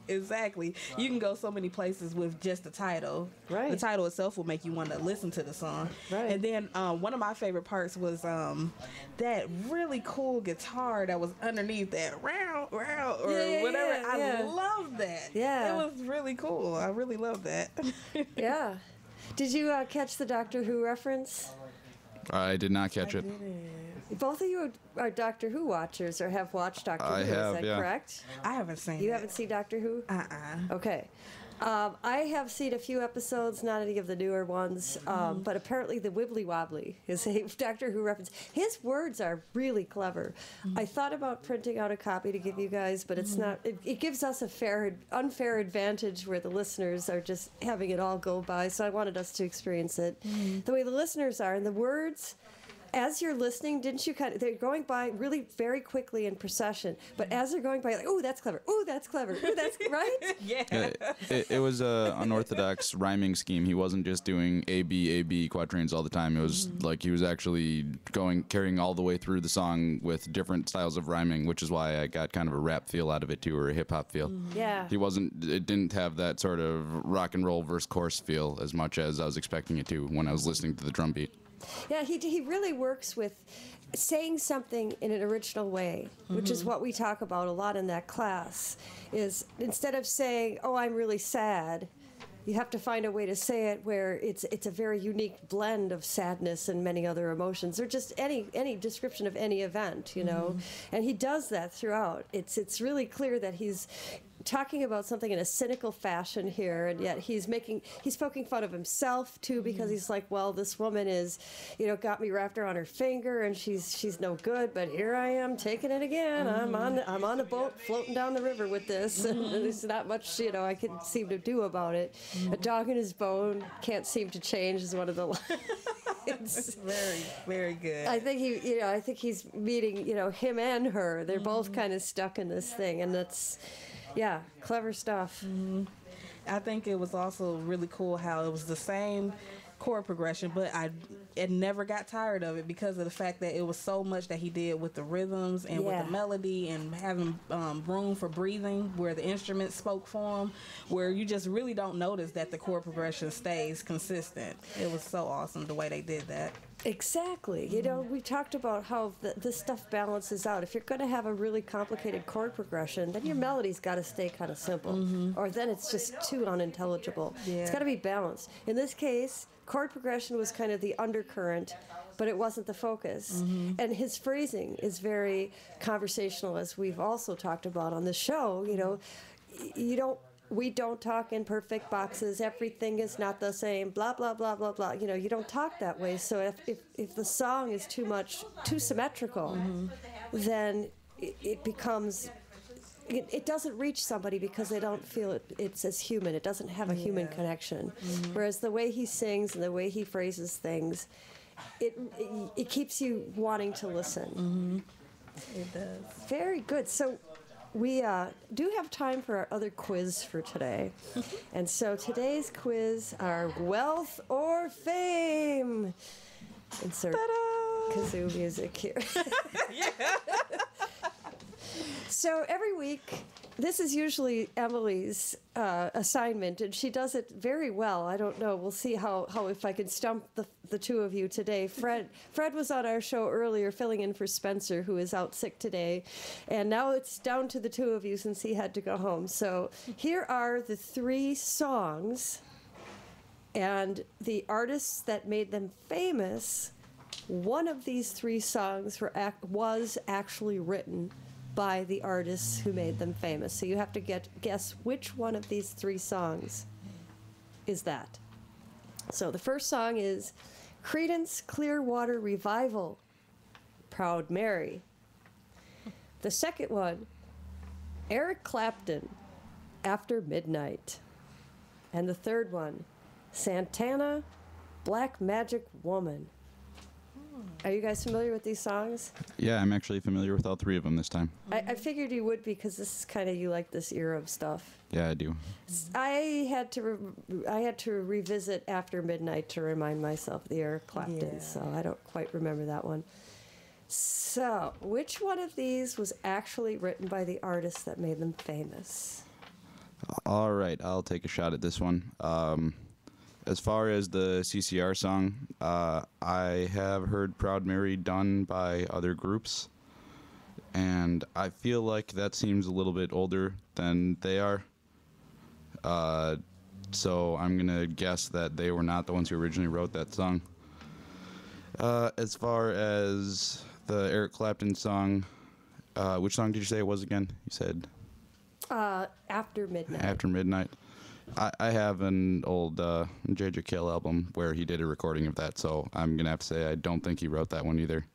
Exactly. You can go so many places with just the title. Right. The title itself will make you want to listen to the song. Right. And then one of my favorite parts was that really cool guitar that was underneath that row or whatever. I love that. Yeah. It was really cool. I really love that. Yeah. Did you catch the Doctor Who reference? I did not catch it. Both of you are Doctor Who watchers or have watched Doctor Who. I have, is that correct? I haven't seen You it. haven't seen Doctor Who? Okay. I have seen a few episodes, not any of the newer ones, but apparently the Wibbly Wobbly is a Doctor Who reference. His words are really clever. I thought about printing out a copy to give you guys, but it's not. It gives us a unfair advantage where the listeners are just having it all go by, so I wanted us to experience it the way the listeners are. And the words, as you're listening, didn't you they're going by really very quickly in procession, but as they're going by, like, oh, that's clever, oh, that's clever, oh, that's right? It was a unorthodox rhyming scheme. He wasn't just doing A-B quatrains all the time. It was like he was actually carrying all the way through the song with different styles of rhyming, which is why I got kind of a rap feel out of it too, or a hip-hop feel. Yeah. It didn't have that sort of rock and roll verse chorus feel as much as I was expecting it to when I was listening to the drum beat. Yeah, he really works with saying something in an original way, which is what we talk about a lot in that class, is instead of saying, oh, I'm really sad, you have to find a way to say it where it's a very unique blend of sadness and many other emotions, or just any description of any event, you know. And he does that throughout. It's really clear that he's talking about something in a cynical fashion here, and yet he's poking fun of himself too, because he's like, well, this woman is, got me wrapped around her finger, and she's no good, but here I am taking it again. I'm on the boat floating down the river with this, and there's not much I can seem to do about it. A dog in his bone can't seem to change is one of the lines. Very, very good. I think he's meeting him and her. They're both kind of stuck in this thing, and that's. Yeah, clever stuff. I think it was also really cool how it was the same chord progression, but it never got tired of it because of the fact that it was so much that he did with the rhythms and with the melody, and having room for breathing where the instruments spoke for him, where you just really don't notice that the chord progression stays consistent. It was so awesome the way they did that. Exactly. We talked about how this stuff balances out. If you're going to have a really complicated chord progression, then your melody's got to stay kind of simple, or then it's just too unintelligible. It's got to be balanced. In this case, chord progression was kind of the undercurrent, but it wasn't the focus. And his phrasing is very conversational, as we've also talked about on the show. We don't talk in perfect boxes. Everything is not the same. Blah blah blah blah blah. You don't talk that way. So if the song is too symmetrical, then it becomes. It doesn't reach somebody because they don't feel it's as human. It doesn't have a human connection. Whereas the way he sings and the way he phrases things, it keeps you wanting to listen. It does. Very good. So. We do have time for our other quiz for today. And so today's quiz are wealth or fame. Insert kazoo music here. So every week, this is usually Emily's assignment, and she does it very well. I don't know. We'll see how if I can stump the two of you today. Fred was on our show earlier, filling in for Spencer, who is out sick today. And now it's down to the two of you since he had to go home. So here are the three songs, And the artists that made them famous, one of these three songs was actually written by the artists who made them famous. So you have to guess which one of these three songs is that. So the first song is Creedence Clearwater Revival, Proud Mary. The second one, Eric Clapton, After Midnight. And the third one, Santana, Black Magic Woman. Are you guys familiar with these songs? Yeah, I'm actually familiar with all three of them this time. I figured you would because this is kind of, you like this era of stuff. Yeah, I do. I had to revisit After Midnight to remind myself of the Eric Clapton, so I don't quite remember that one. So, which one of these was actually written by the artists that made them famous? All right, I'll take a shot at this one. As far as the CCR song, I have heard Proud Mary done by other groups, and I feel like that seems a little bit older than they are. So I'm going to guess that they were not the ones who originally wrote that song. As far as the Eric Clapton song, which song did you say it was again? You said? After Midnight. After Midnight. I have an old J.J. Cale album where he did a recording of that, so I'm going to have to say I don't think he wrote that one either.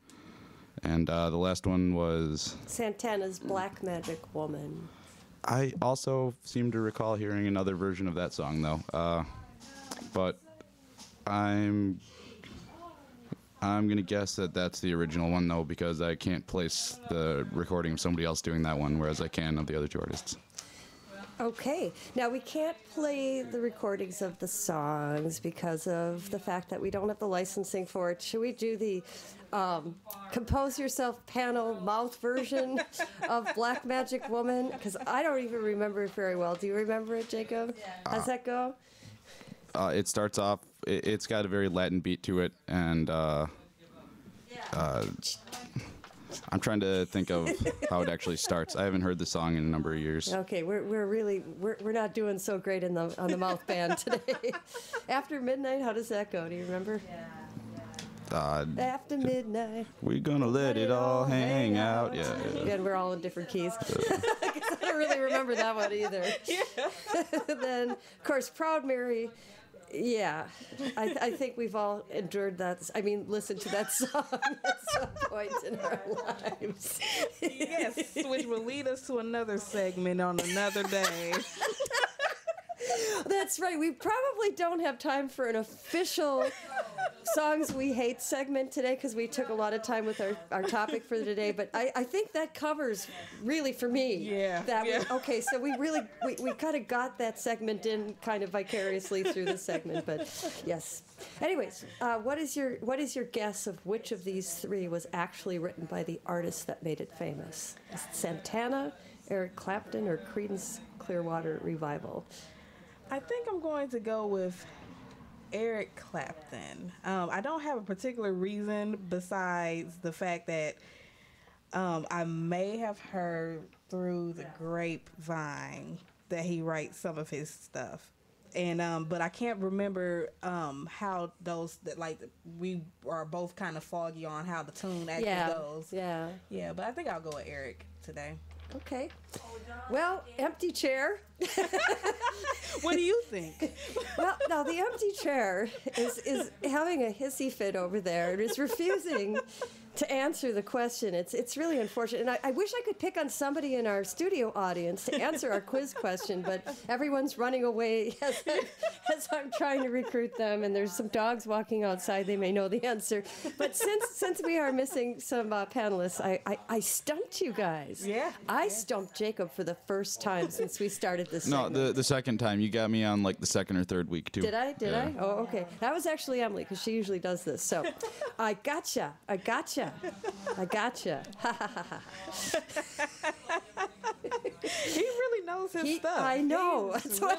And the last one was... Santana's Black Magic Woman. I also seem to recall hearing another version of that song, though. But I'm going to guess that that's the original one, though, because I can't place the recording of somebody else doing that one, whereas I can of the other two artists. Okay. Now, we can't play the recordings of the songs because of the fact that we don't have the licensing for it. Should we do the Compose Yourself panel mouth version of Black Magic Woman? Because I don't even remember it very well. Do you remember it, Jacob? How's that go? It starts off, it's got a very Latin beat to it, and I'm trying to think of how it actually starts. I haven't heard the song in a number of years. Okay, we're not doing so great on the mouth band today. After Midnight, how does that go? Do you remember? After Midnight, we're gonna let it all hang out. Yeah. And we're all in different keys. I don't really remember that one either. Then, of course, Proud Mary. Yeah, I think we've all endured that. I mean, listened to that song at some point in our lives. Yes, which will lead us to another segment on another day. That's right. We probably don't have time for an official Songs We Hate segment today because we took a lot of time with our topic for today. But I think that covers, really, for me. Yeah. Okay, so we kind of got that segment in kind of vicariously through the segment. But yes. Anyways, what is your guess of which of these three was actually written by the artists that made it famous? Is it Santana, Eric Clapton, or Creedence Clearwater Revival? I think I'm going to go with Eric Clapton. I don't have a particular reason besides the fact that I may have heard through the grapevine that he writes some of his stuff. And but I can't remember how those we are both kind of foggy on how the tune actually goes. Yeah, but I think I'll go with Eric today. Okay. Well, empty chair. What do you think? Well, no, the empty chair is having a hissy fit over there and is refusing to answer the question. It's really unfortunate. And I wish I could pick on somebody in our studio audience to answer our quiz question, but everyone's running away as I'm trying to recruit them, and there's some dogs walking outside. They may know the answer. But since we are missing some panelists, I stumped you guys. Yeah. I stumped Jacob for the first time since we started this segment. No, the second time. You got me on like the second or third week, too. Did I? Oh, okay. That was actually Emily, because she usually does this. So, I gotcha. Ha ha ha ha. He really knows his stuff. I know. That's why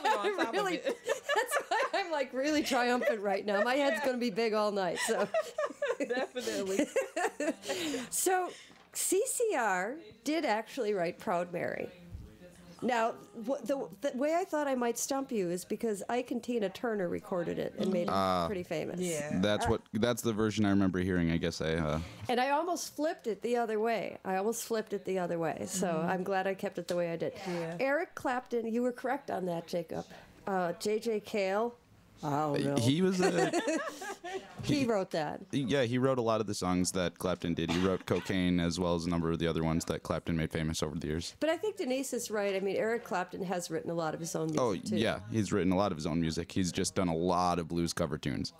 I'm like really triumphant right now. My head's going to be big all night. So definitely. So CCR did actually write Proud Mary. Now, the way I thought I might stump you is because Ike and Tina Turner recorded it and made it pretty famous. That's the version I remember hearing. I guess And I almost flipped it the other way. So I'm glad I kept it the way I did. Yeah. Eric Clapton, you were correct on that, Jacob. J.J. Cale. Oh, no. He was he wrote that. Yeah, he wrote a lot of the songs that Clapton did. He wrote Cocaine as well as a number of the other ones that Clapton made famous over the years. But I think Denise is right. I mean, Eric Clapton has written a lot of his own music, too. Yeah, he's written a lot of his own music. He's just done a lot of blues cover tunes.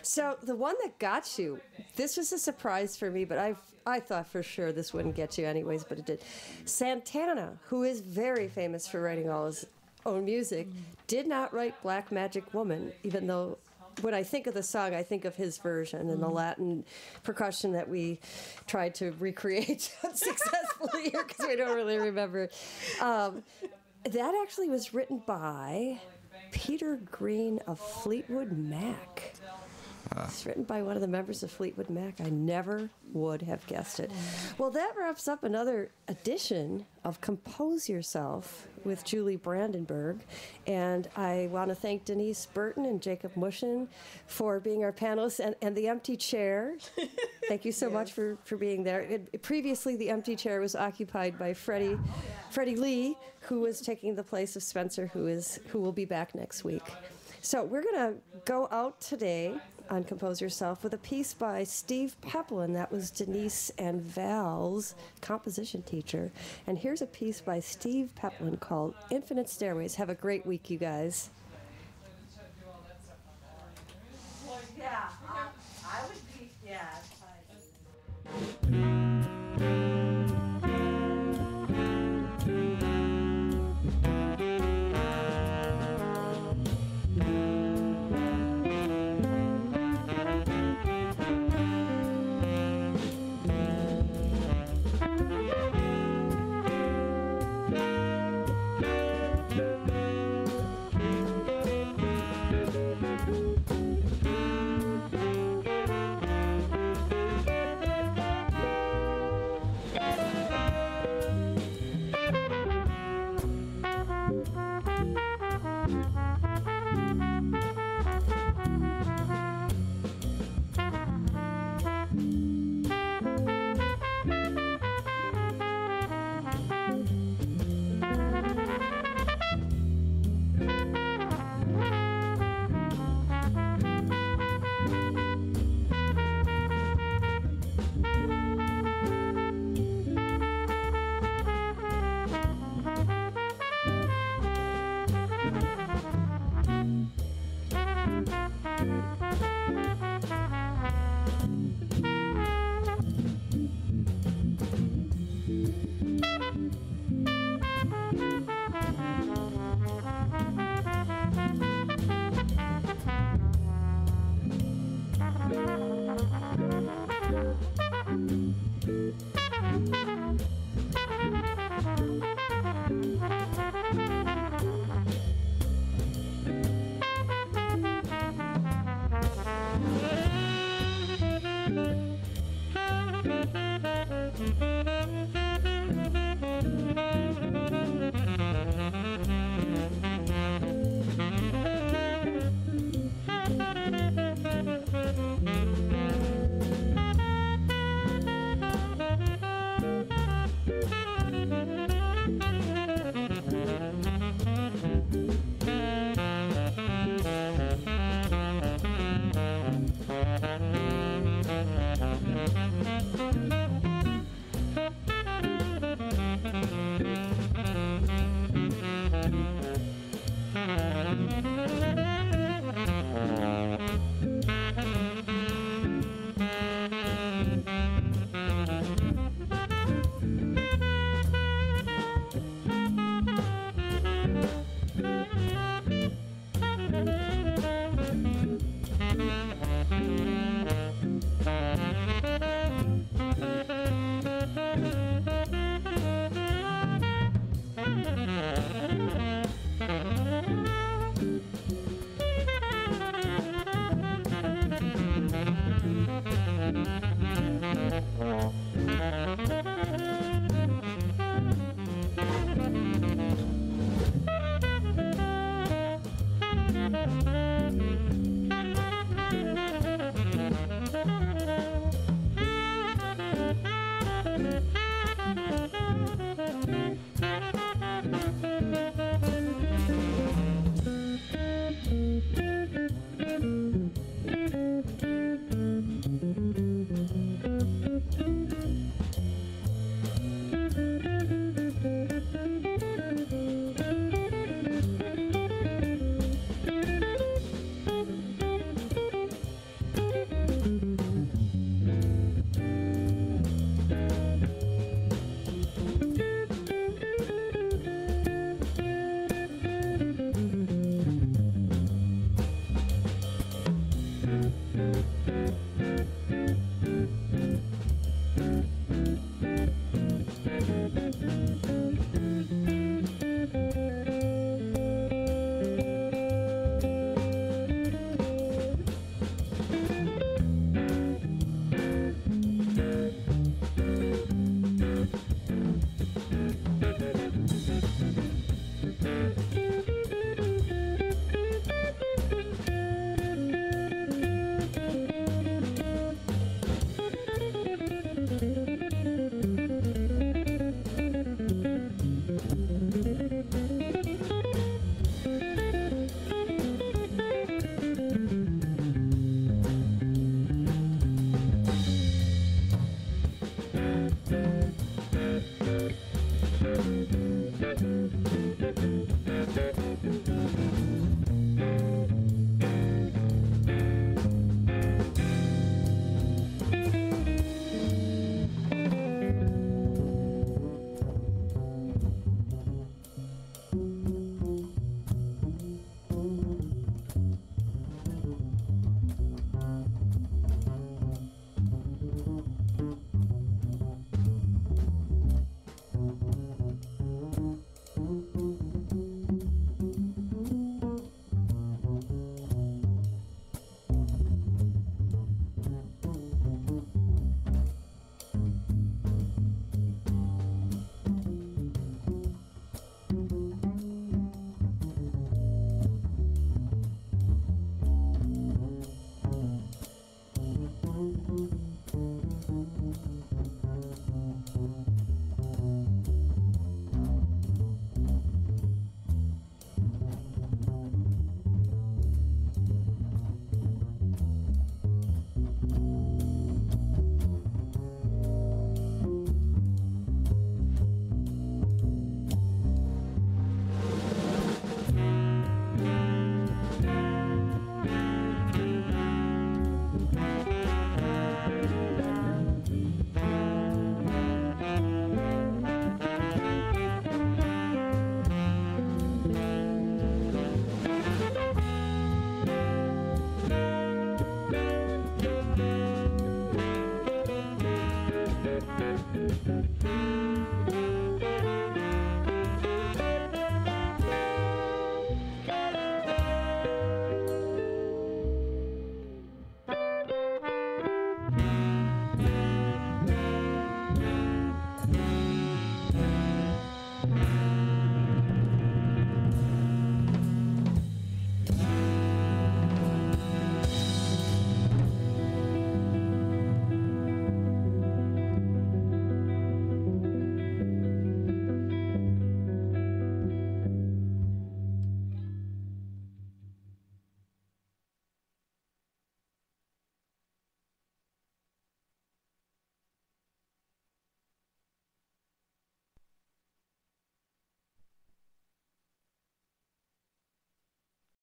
So the one that got you, this was a surprise for me, but I thought for sure this wouldn't get you anyways, but it did. Santana, who is very famous for writing all his own music, did not write Black Magic Woman, even though when I think of the song, I think of his version and the Latin percussion that we tried to recreate unsuccessfully here because we don't really remember. That actually was written by Peter Green of Fleetwood Mac. It's written by one of the members of Fleetwood Mac. I never would have guessed it. Well, that wraps up another edition of Compose Yourself with Julie Brandenburg. And I want to thank Denise Burton and Jacob Mushin for being our panelists and the empty chair. Thank you so much for being there. Previously, the empty chair was occupied by Freddie Lee, who was taking the place of Spencer, who will be back next week. So we're going to go out today on Compose Yourself with a piece by Steve Peplin. That was Denise and Val's composition teacher. And here's a piece by Steve Peplin called Infinite Stairways. Have a great week, you guys. Yeah, I would be, yeah.